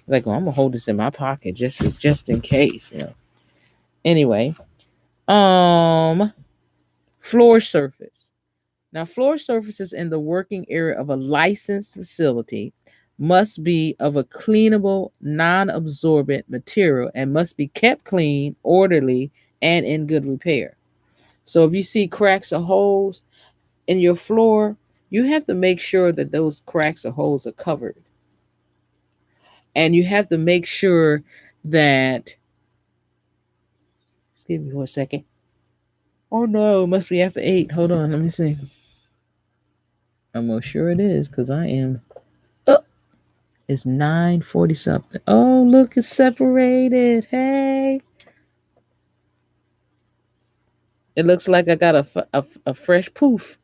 Like, well, I'm gonna hold this in my pocket just in case. Anyway, um, floor surface. Now, floor surfaces in the working area of a licensed facility must be of a cleanable, non-absorbent material and must be kept clean, orderly, and in good repair. So, if you see cracks or holes in your floor, you have to make sure that those cracks or holes are covered. And you have to make sure that, excuse me for a second, Oh no, it must be after 8. Hold on, let me see. I'm most sure it is because I am. Oh, it's 9:40 something. Oh, look, it's separated. Hey, it looks like I got a fresh poof.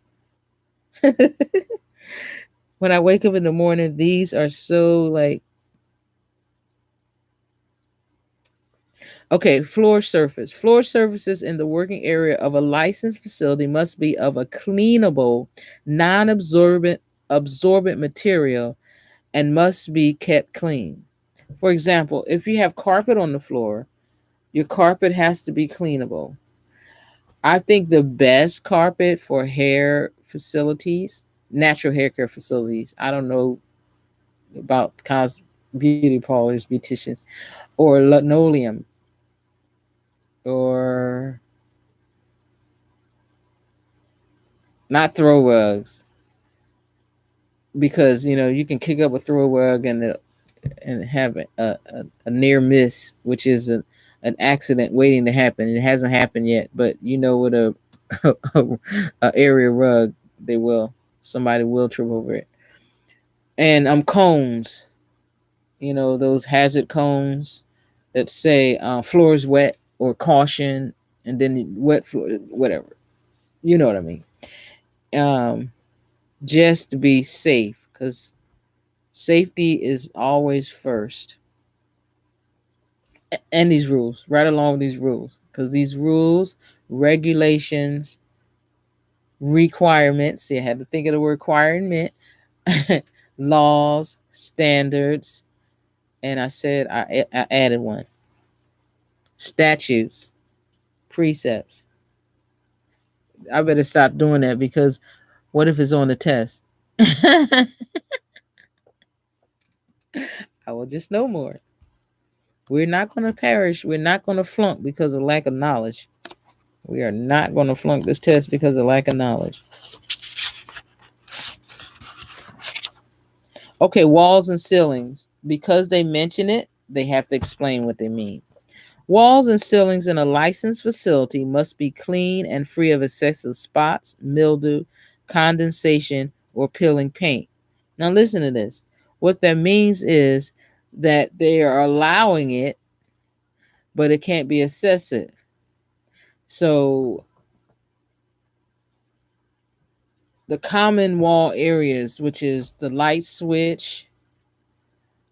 When I wake up in the morning, these are so like, okay, floor surface. Floor surfaces in the working area of a licensed facility must be of a cleanable, non-absorbent material and must be kept clean. For example, if you have carpet on the floor, your carpet has to be cleanable. I think the best carpet for hair facilities, natural hair care facilities, I don't know about beauty parlors, beauticians, or linoleum, or not throw rugs, because you can kick up a throw rug and have a near miss, which is an accident waiting to happen. It hasn't happened yet, but with a area rug, they will somebody will trip over it. And cones, those hazard cones that say floors wet or caution, and then wet floor, whatever. You know what I mean? Um, just to be safe, because safety is always first. And these rules, right along with these rules, because these rules, regulations, requirements. See, I had to think of the word requirement, laws, standards, and I added one: statutes, precepts. I better stop doing that, because what if it's on the test? I will just know more. We're not going to perish. We're not going to flunk because of lack of knowledge. We are not going to flunk this test because of lack of knowledge. Okay, walls and ceilings. Because they mention it, they have to explain what they mean. Walls and ceilings in a licensed facility must be clean and free of excessive spots, mildew, condensation, or peeling paint. Now, listen to this. What that means is that they are allowing it, but it can't be excessive. So, the common wall areas, which is the light switch,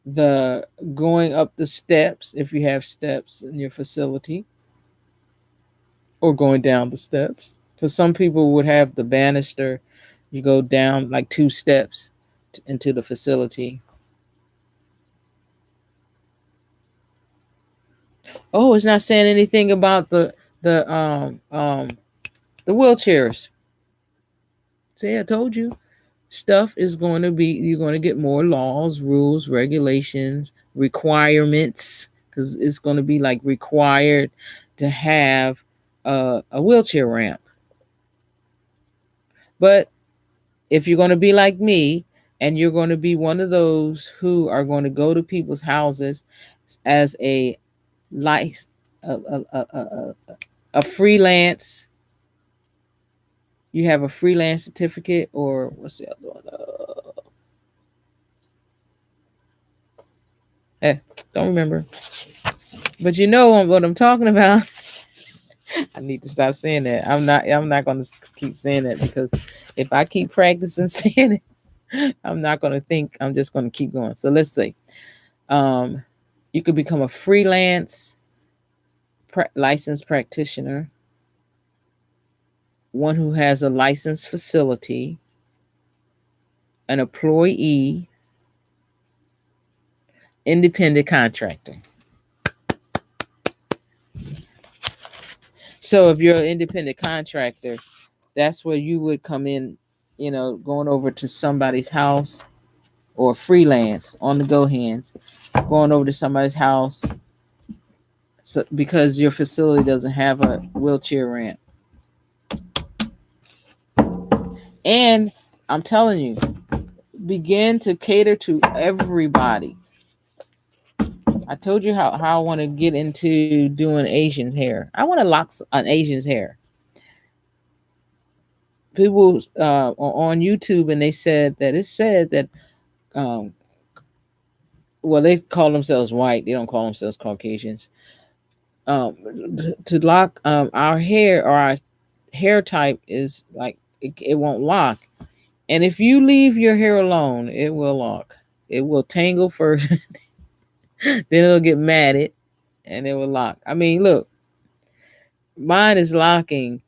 the going up the steps, if you have steps in your facility, or going down the steps, because some people would have the banister. You go down like 2 steps into the facility. Oh, it's not saying anything about the the wheelchairs. See, I told you, stuff is going to be, you're going to get more laws, rules, regulations, requirements, because it's going to be like required to have a wheelchair ramp. But if you're going to be like me, and you're going to be one of those who are going to go to people's houses as a life a freelance, you have a freelance certificate, or what's the other one? Don't remember. But you know what I'm talking about. I need to stop saying that. I'm not going to keep saying that, because if I keep practicing saying it, I'm not going to think. I'm just going to keep going. So let's see. Um, you could become a freelance licensed practitioner, one who has a licensed facility, an employee, independent contractor. So if you're an independent contractor, that's where you would come in, going over to somebody's house, or freelance on the go hands, going over to somebody's house, so, because your facility doesn't have a wheelchair ramp. And I'm telling you, begin to cater to everybody. I told you how I want to get into doing Asian hair. I want to lock an Asian's hair. people on YouTube, and they said that um, well, they call themselves white. They don't call themselves Caucasians. Um, to lock our hair, or our hair type is like it won't lock. And if you leave your hair alone, it will lock. It will tangle first, then it'll get matted, and it will lock. I mean, look, mine is locking,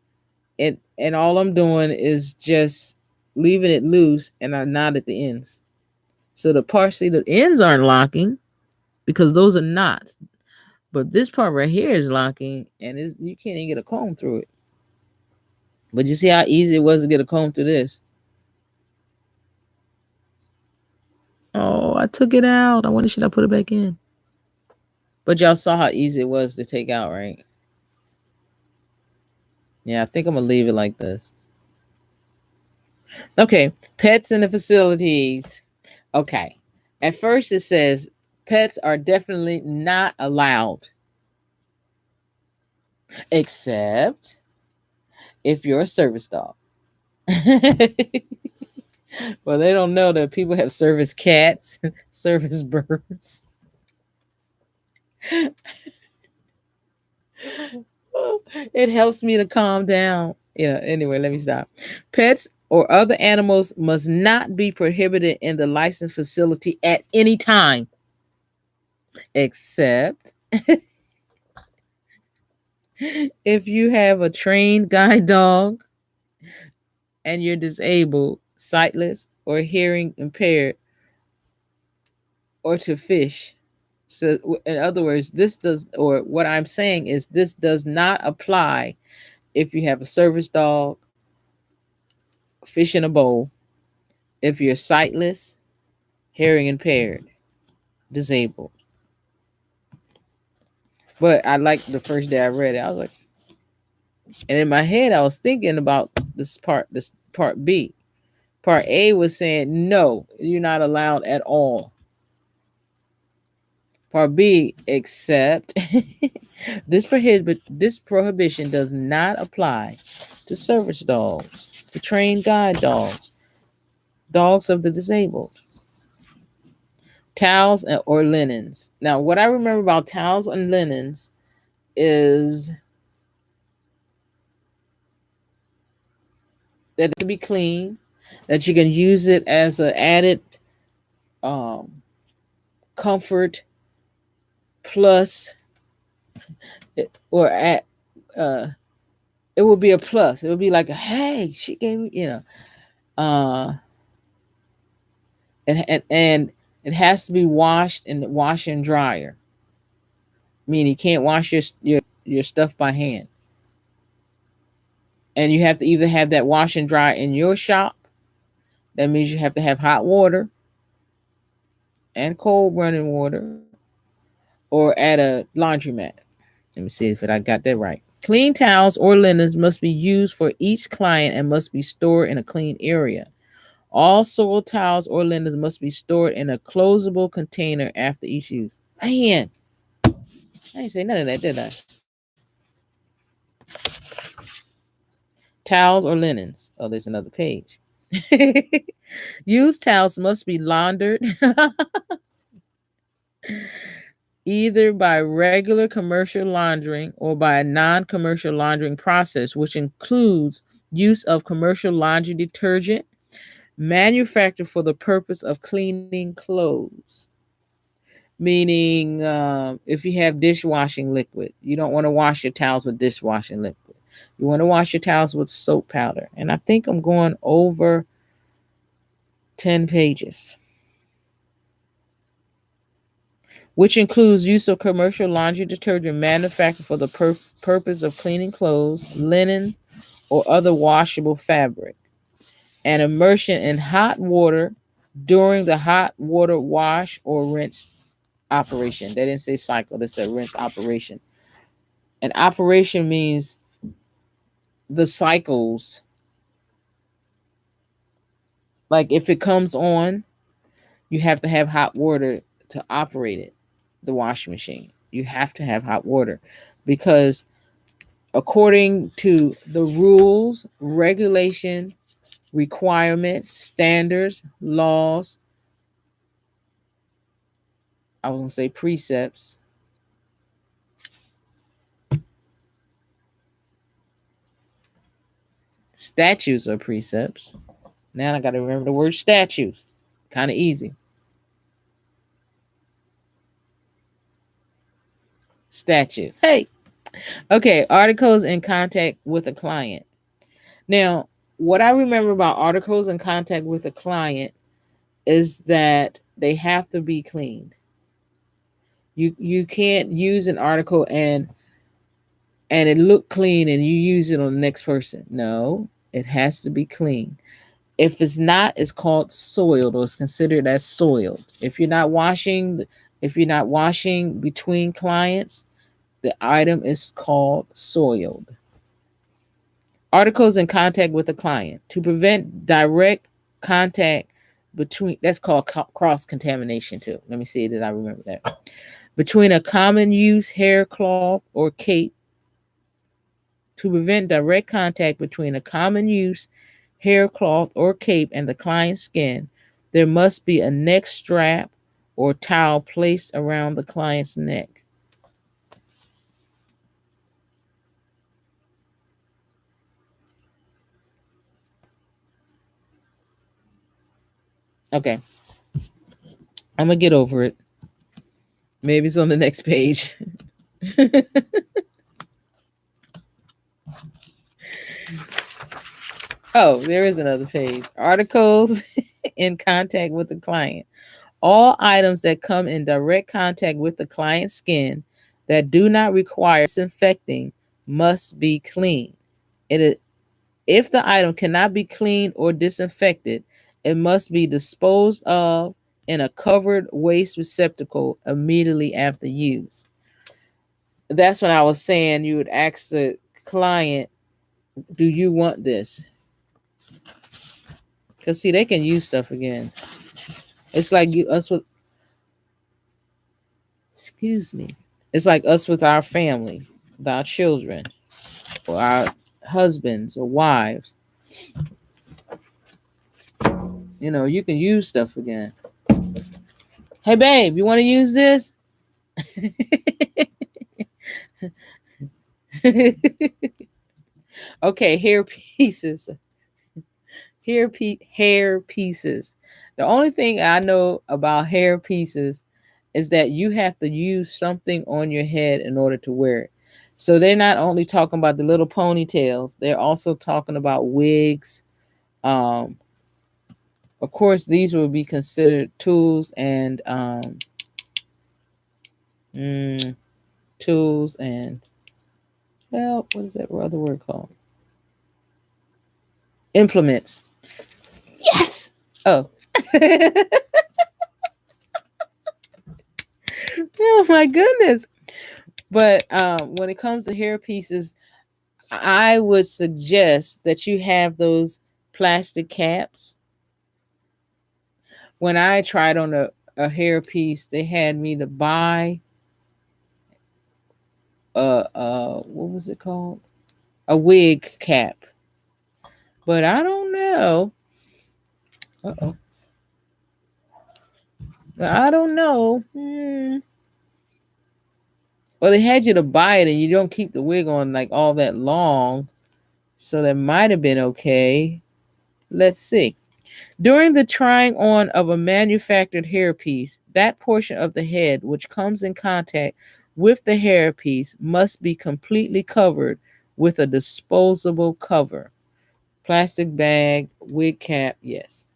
and all I'm doing is just leaving it loose, and I knot at the ends. So the ends aren't locking because those are knots. But this part right here is locking, and you can't even get a comb through it. But you see how easy it was to get a comb through this. Oh, I took it out. I wonder should I put it back in? But y'all saw how easy it was to take out, right? Yeah, I think I'm gonna leave it like this. Okay, pets in the facilities. Okay. At first it says pets are definitely not allowed except if you're a service dog. Well, they don't know that people have service cats, service birds. It helps me to calm down. Yeah, anyway, let me stop. Pets or other animals must not be prohibited in the licensed facility at any time, except if you have a trained guide dog and you're disabled, sightless, or hearing impaired, or to fish. So, in other words, this does, or what I'm saying is, this does not apply if you have a service dog, fish in a bowl, if you're sightless, hearing impaired, disabled. But I liked the first day I read it. I was like, and in my head, I was thinking about this part B. Part A was saying, no, you're not allowed at all. Part B, except this prohibition does not apply to service dogs, to trained guide dogs, dogs of the disabled, towels or linens. Now, what I remember about towels and linens is that it can be clean, that you can use it as an added um, comfort plus, or at it would be a plus. It would be like, hey, she gave me, and it has to be washed in the wash and dryer. Meaning you can't wash your stuff by hand, and you have to either have that wash and dry in your shop. That means you have to have hot water and cold running water, or at a laundromat. Let me see if I got that right. Clean towels or linens must be used for each client and must be stored in a clean area. All soiled towels or linens must be stored in a closable container after each use. Man, I didn't say none of that, did I? Towels or linens. Oh, there's another page. Used towels must be laundered either by regular commercial laundering or by a non-commercial laundering process, which includes use of commercial laundry detergent manufactured for the purpose of cleaning clothes. Meaning, if you have dishwashing liquid, you don't want to wash your towels with dishwashing liquid. You want to wash your towels with soap powder. And I think I'm going over 10 pages, which includes use of commercial laundry detergent manufactured for the purpose of cleaning clothes, linen, or other washable fabric, and immersion in hot water during the hot water wash or rinse operation. They didn't say cycle, they said rinse operation. And operation means the cycles. Like if it comes on, you have to have hot water to operate it, the washing machine. You have to have hot water because according to the rules, regulation, requirements, standards, laws, I was going to say precepts, statutes or precepts. Now I got to remember the word statutes. Kind of easy. Statute. Hey. Okay, articles in contact with a client. Now, what I remember about articles in contact with a client is that they have to be cleaned. You can't use an article and it look clean and you use it on the next person. No, it has to be clean. If it's not, it's called soiled or it's considered as soiled. If you're not washing between clients, the item is called soiled. Articles in contact with a client to prevent direct contact between, that's called cross contamination too. Let me see that I remember that. Between a common use hair cloth or cape, to prevent direct contact between a common use hair cloth or cape and the client's skin, there must be a neck strap or towel placed around the client's neck. Okay, I'm gonna get over it. Maybe it's on the next page. Oh, there is another page. Articles in contact with the client. All items that come in direct contact with the client's skin that do not require disinfecting must be cleaned. If the item cannot be cleaned or disinfected, it must be disposed of in a covered waste receptacle immediately after use. That's when I was saying you would ask the client, do you want this? Because see, they can use stuff again. It's like us with, excuse me. It's like us with our family, with our children, or our husbands or wives. You know, you can use stuff again. Hey, babe, you want to use this? Okay, hair pieces. Hair pieces. The only thing I know about hair pieces is that you have to use something on your head in order to wear it. So they're not only talking about the little ponytails, they're also talking about wigs. Um, of course, these will be considered tools and mm, tools and, well, what is that other word called? Implements. Yes. Oh. Oh my goodness. But when it comes to hair pieces, I would suggest that you have those plastic caps. When I tried on a hair piece, they had me to buy what was it called? A wig cap. But I don't know. Uh-oh. I don't know. Well, they had you to buy it and you don't keep the wig on like all that long. So that might have been okay. Let's see. During the trying on of a manufactured hairpiece, that portion of the head which comes in contact with the hairpiece must be completely covered with a disposable cover. Plastic bag, wig cap, yes.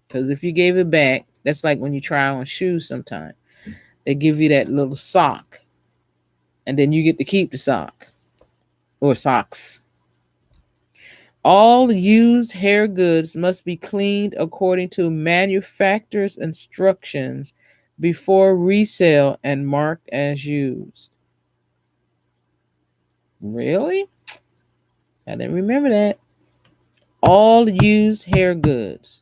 Because if you gave it back, that's like when you try on shoes sometimes. They give you that little sock, and then you get to keep the sock or socks. All used hair goods must be cleaned according to manufacturer's instructions before resale and marked as used. Really? I didn't remember that. All used hair goods.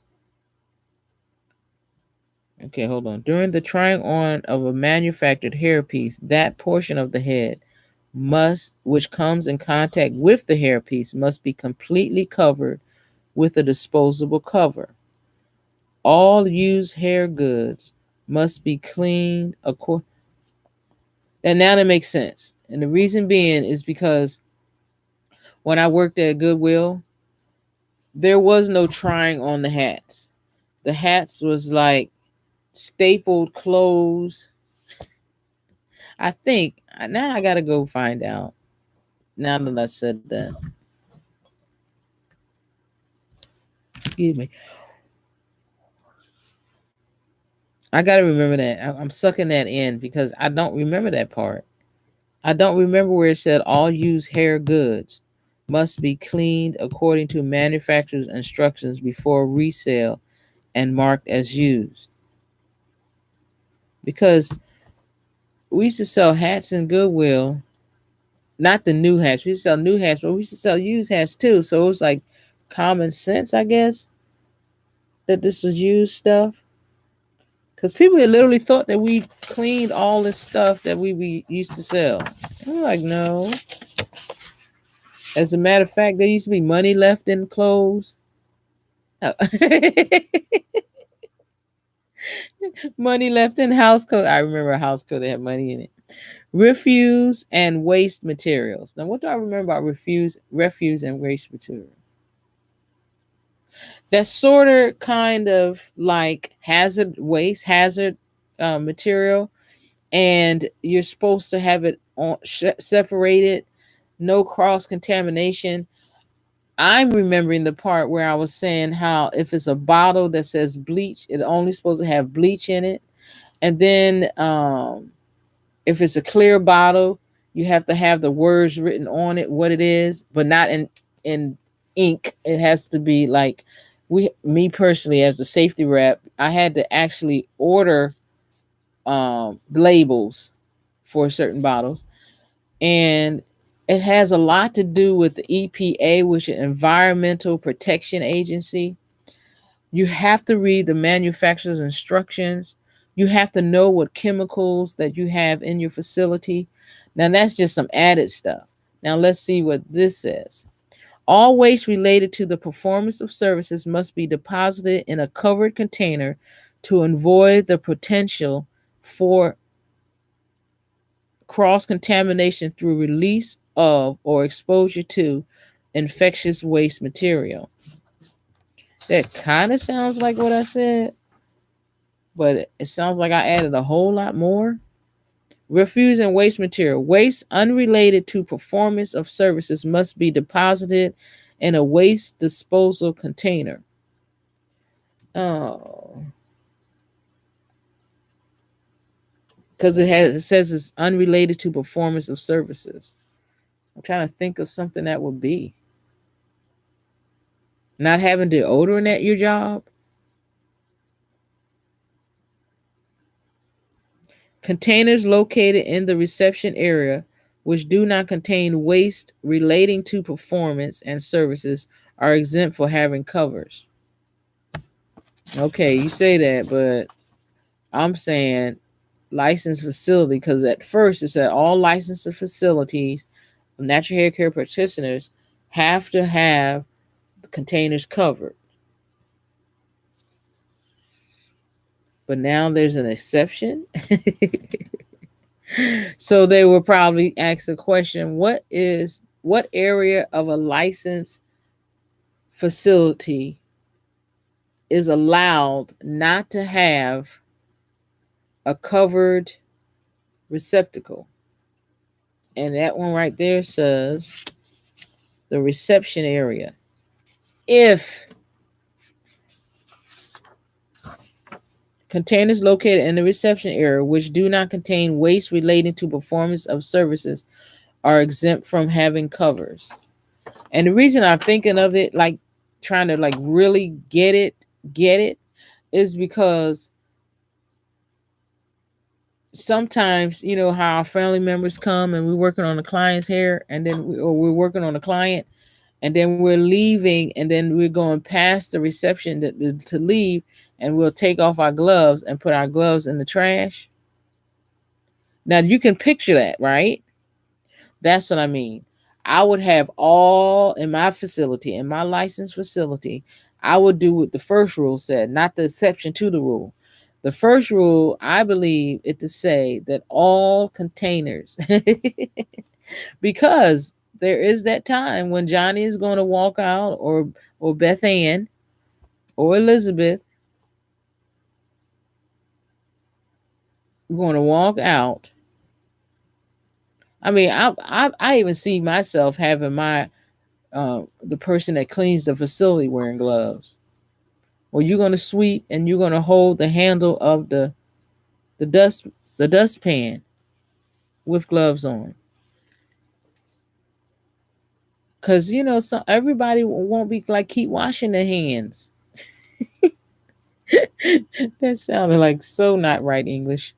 Okay, hold on. During the trying on of a manufactured hairpiece, that portion of the head which comes in contact with the hairpiece must be completely covered with a disposable cover. All used hair goods must be cleaned and now that makes sense. And the reason being is because when I worked at Goodwill, there was no trying on the hats. The hats was like stapled clothes. I think now I gotta go find out. Now that I said that, excuse me, I gotta remember that. I'm sucking that in because I don't remember that part. I don't remember where it said all used hair goods must be cleaned according to manufacturer's instructions before resale and marked as used. Because we used to sell hats in Goodwill, not the new hats. We used to sell new hats, but we used to sell used hats too. So it was like common sense, I guess, that this was used stuff. Because people had literally thought that we cleaned all this stuff that we used to sell. I'm like, no. As a matter of fact, there used to be money left in clothes. Oh. Money left in house coat. I remember a house coat that had money in it. Refuse and waste materials. Now, what do I remember about refuse and waste material? That's sort of kind of like hazard material, and you're supposed to have it separated, no cross contamination. I'm remembering the part where I was saying how if it's a bottle that says bleach, it's only supposed to have bleach in it, and then if it's a clear bottle, you have to have the words written on it, what it is, but not in ink. It has to be like me personally, as the safety rep, I had to actually order labels for certain bottles, and it has a lot to do with the EPA, which is Environmental Protection Agency. You have to read the manufacturer's instructions. You have to know what chemicals that you have in your facility. Now, that's just some added stuff. Now, let's see what this says. All waste related to the performance of services must be deposited in a covered container to avoid the potential for cross contamination through release of or exposure to infectious waste material. That kind of sounds like what I said, but it sounds like I added a whole lot more. Refuse and waste material. Waste unrelated to performance of services must be deposited in a waste disposal container. Oh, because it says it's unrelated to performance of services. I'm trying to think of something that would be not having deodorant at your job. Containers located in the reception area which do not contain waste relating to performance and services are exempt for having covers. Okay, you say that, but I'm saying licensed facility because at first it said all licensed facilities of natural hair care practitioners have to have the containers covered. But now there's an exception. So they will probably ask the question, what area of a licensed facility is allowed not to have a covered receptacle? And that one right there says the reception area. If containers located in the reception area which do not contain waste relating to performance of services are exempt from having covers. And the reason I'm thinking of it like trying to like really get it is because sometimes you know how our family members come and we're working on the client's hair and then we're working on a client and then we're leaving and then we're going past the reception to leave and we'll take off our gloves and put our gloves in the trash. Now you can picture that, right? That's what I mean. I would have all in my facility, in my licensed facility, I would do what the first rule said, not the exception to the rule. The first rule, I believe it to say that all containers, because there is that time when Johnny is going to walk out, or Beth Ann or Elizabeth going to walk out. I mean, I even see myself having my the person that cleans the facility wearing gloves. Or you're going to sweep and you're going to hold the handle of the dust the dustpan with gloves on. Cause so everybody won't be like keep washing their hands. That sounded like so not right English.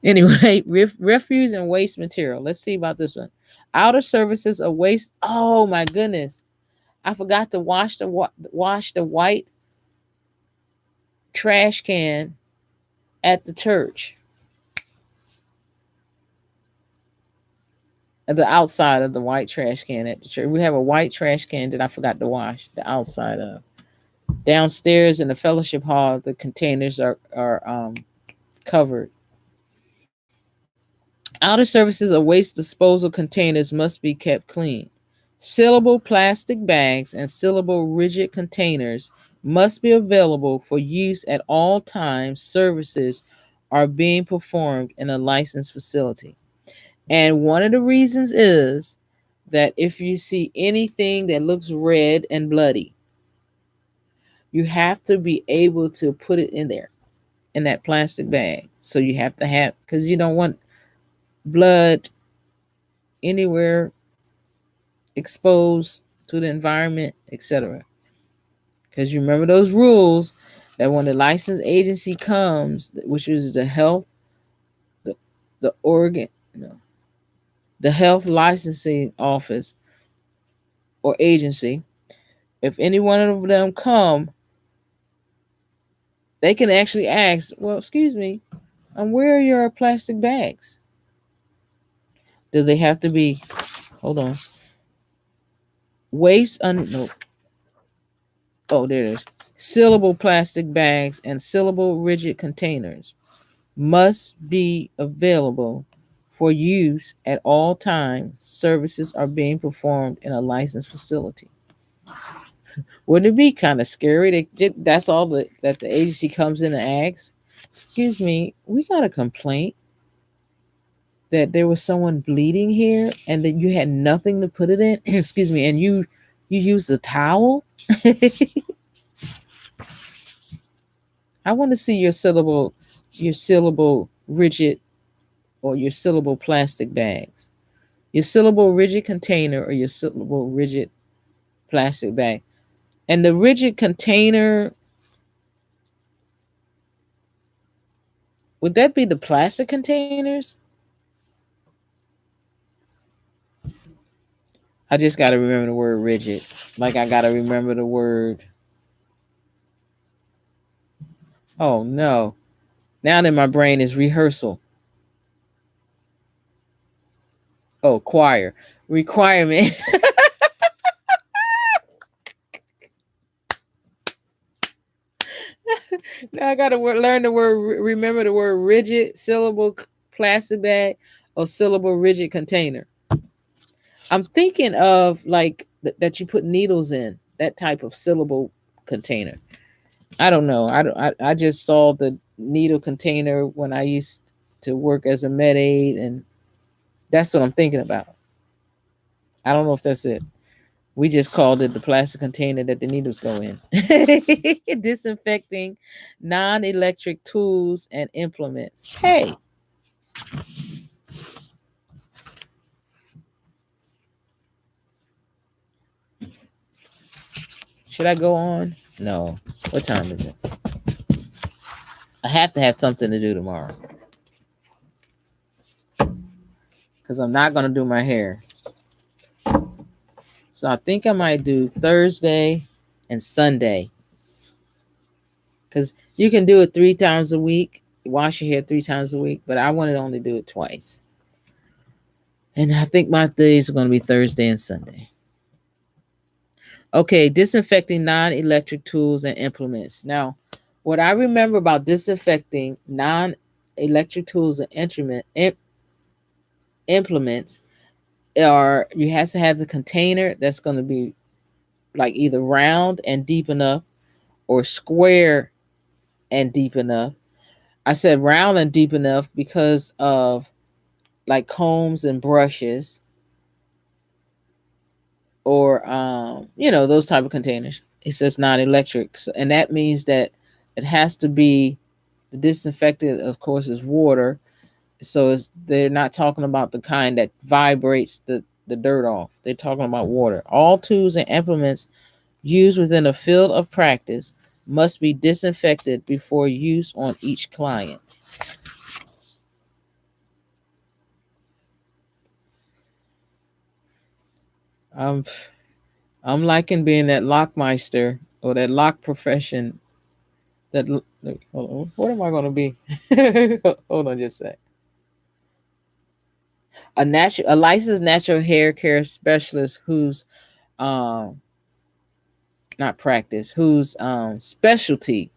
Anyway, refuse and waste material. Let's see about this one. Outer surfaces of waste. Oh my goodness, I forgot to wash the white trash can at the church. At the outside of the white trash can at the church. We have a white trash can that I forgot to wash the outside of. Downstairs in the fellowship hall, the containers are covered. Outer surfaces of waste disposal containers must be kept clean. Sealable plastic bags and sealable rigid containers must be available for use at all times services are being performed in a licensed facility. And one of the reasons is that if you see anything that looks red and bloody, you have to be able to put it in there in that plastic bag. So you have to have, because you don't want blood anywhere exposed to the environment, etc. Because you remember those rules that when the license agency comes, which is the health, the, the organ, no, the health licensing office or agency, if any one of them come, they can actually ask, well, excuse me, where are your plastic bags? Do they have to be, hold on, no, oh, there it is. Sealable plastic bags and sealable rigid containers must be available for use at all times services are being performed in a licensed facility. Wouldn't it be kind of scary that's all that the agency comes in and asks? Excuse me, we got a complaint that there was someone bleeding here and that you had nothing to put it in. Excuse me, and you used a towel. I want to see your syllable rigid or your syllable plastic bags, your syllable rigid container or your syllable rigid plastic bag. And the rigid container, would that be the plastic containers? I just got to remember the word rigid. Like I got to remember the word. Oh no. Now that my brain is rehearsal. Oh, choir. Requirement. Now I got to learn the word, remember the word rigid, syllable plastic bag, or syllable rigid container. I'm thinking of like that you put needles in, that type of syllable container. I don't know. I just saw the needle container when I used to work as a med aid, and that's what I'm thinking about. I don't know if that's it. We just called it the plastic container that the needles go in. Disinfecting non-electric tools and implements. Hey, should I go on? No. What time is it? I have to have something to do tomorrow because I'm not going to do my hair. So I think I might do Thursday and Sunday because you can do it 3 times a week, wash your hair 3 times a week, but I want to only do it twice. And I think my days are going to be Thursday and Sunday. Okay, disinfecting non electric tools and implements. Now, what I remember about disinfecting non electric tools and implements are you have to have the container that's going to be like either round and deep enough or square and deep enough. I said round and deep enough because of like combs and brushes or those type of containers. It says non-electric, so, and that means that it has to be the disinfectant. Of course, is water, so they're not talking about the kind that vibrates the dirt off. They're talking about water. All tools and implements used within a field of practice must be disinfected before use on each client. I'm I'm liking being that lockmeister or that lock profession. That hold on, what am I going to be? Hold on, just a sec. A licensed natural hair care specialist who's um not practice, whose specialty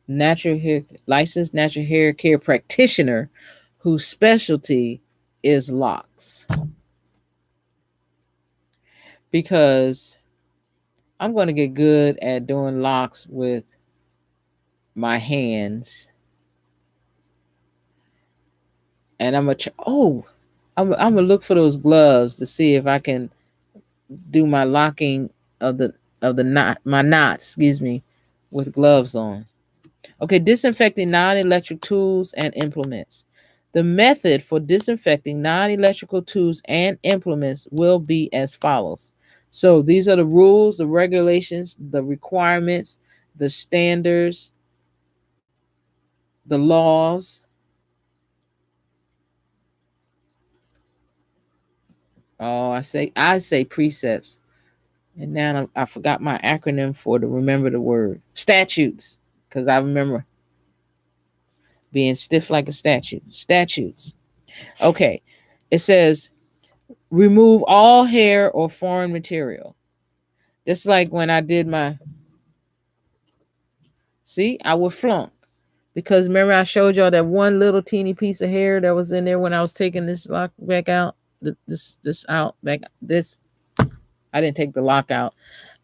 natural hair licensed natural hair care practitioner whose specialty is locks. Because I'm going to get good at doing locks with my hands, and I'm gonna look for those gloves to see if I can do my locking of the knot my knots, excuse me, with gloves on. Okay, disinfecting non-electric tools and implements. The method for disinfecting non-electrical tools and implements will be as follows. So these are the rules, the regulations, the requirements, the standards, the laws. Oh, I say precepts. And now I forgot my acronym for to remember the word. Statutes. Because I remember being stiff like a statue. Statutes. Okay. It says remove all hair or foreign material. Just like when I did my, see, I would flunk. Because remember I showed y'all that one little teeny piece of hair that was in there when I was taking this lock back out. This out back this I didn't take the lock out.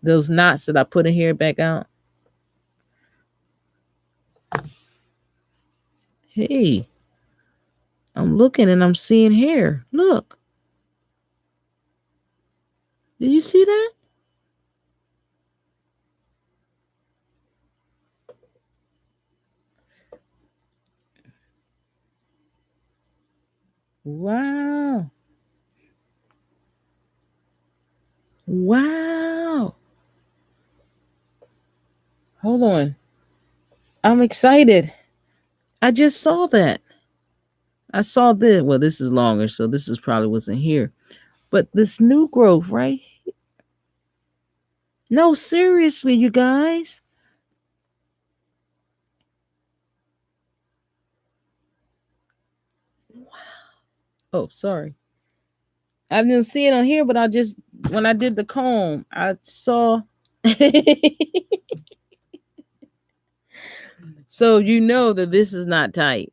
Those knots that I put in here back out. Hey, I'm looking and I'm seeing hair. Look. Did you see that? Wow. Wow. Hold on. I'm excited. I just saw that. I saw this. Well, this is longer, so this is probably wasn't here. But this new growth, right? No, seriously, you guys. Oh, sorry. I didn't see it on here, but I just when I did the comb, I saw. So you know that this is not tight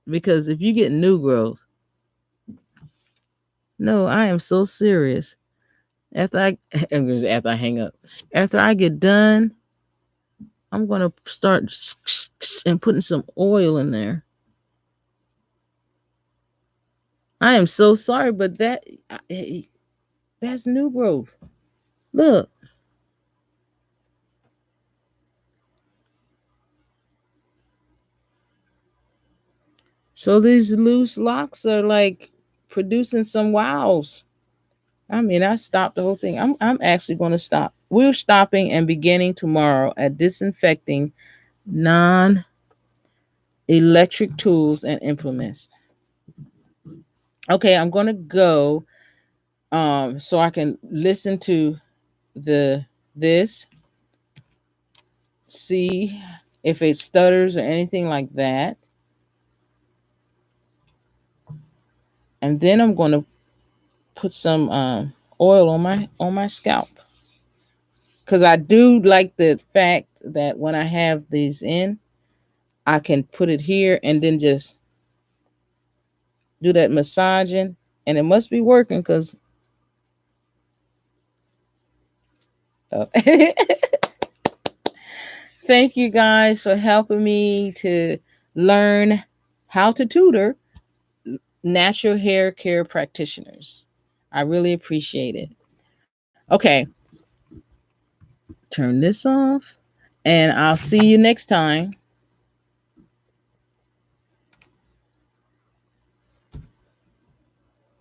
because if you get new growth, no, I am so serious. After I after I hang up, after I get done, I'm gonna start and putting some oil in there. I am so sorry, but that's new growth. Look, so these loose locks are like producing some wows. I mean, I stopped the whole thing. I'm actually going to stop. We're stopping and beginning tomorrow at disinfecting non electric tools and implements. Okay, I'm going to go so I can listen to the this, see if it stutters or anything like that. And then I'm going to put some oil on my scalp, because I do like the fact that when I have these in, I can put it here and then just do that massaging, and it must be working because thank you guys for helping me to learn how to tutor natural hair care practitioners. I really appreciate it. Okay, turn this off, and I'll see you next time.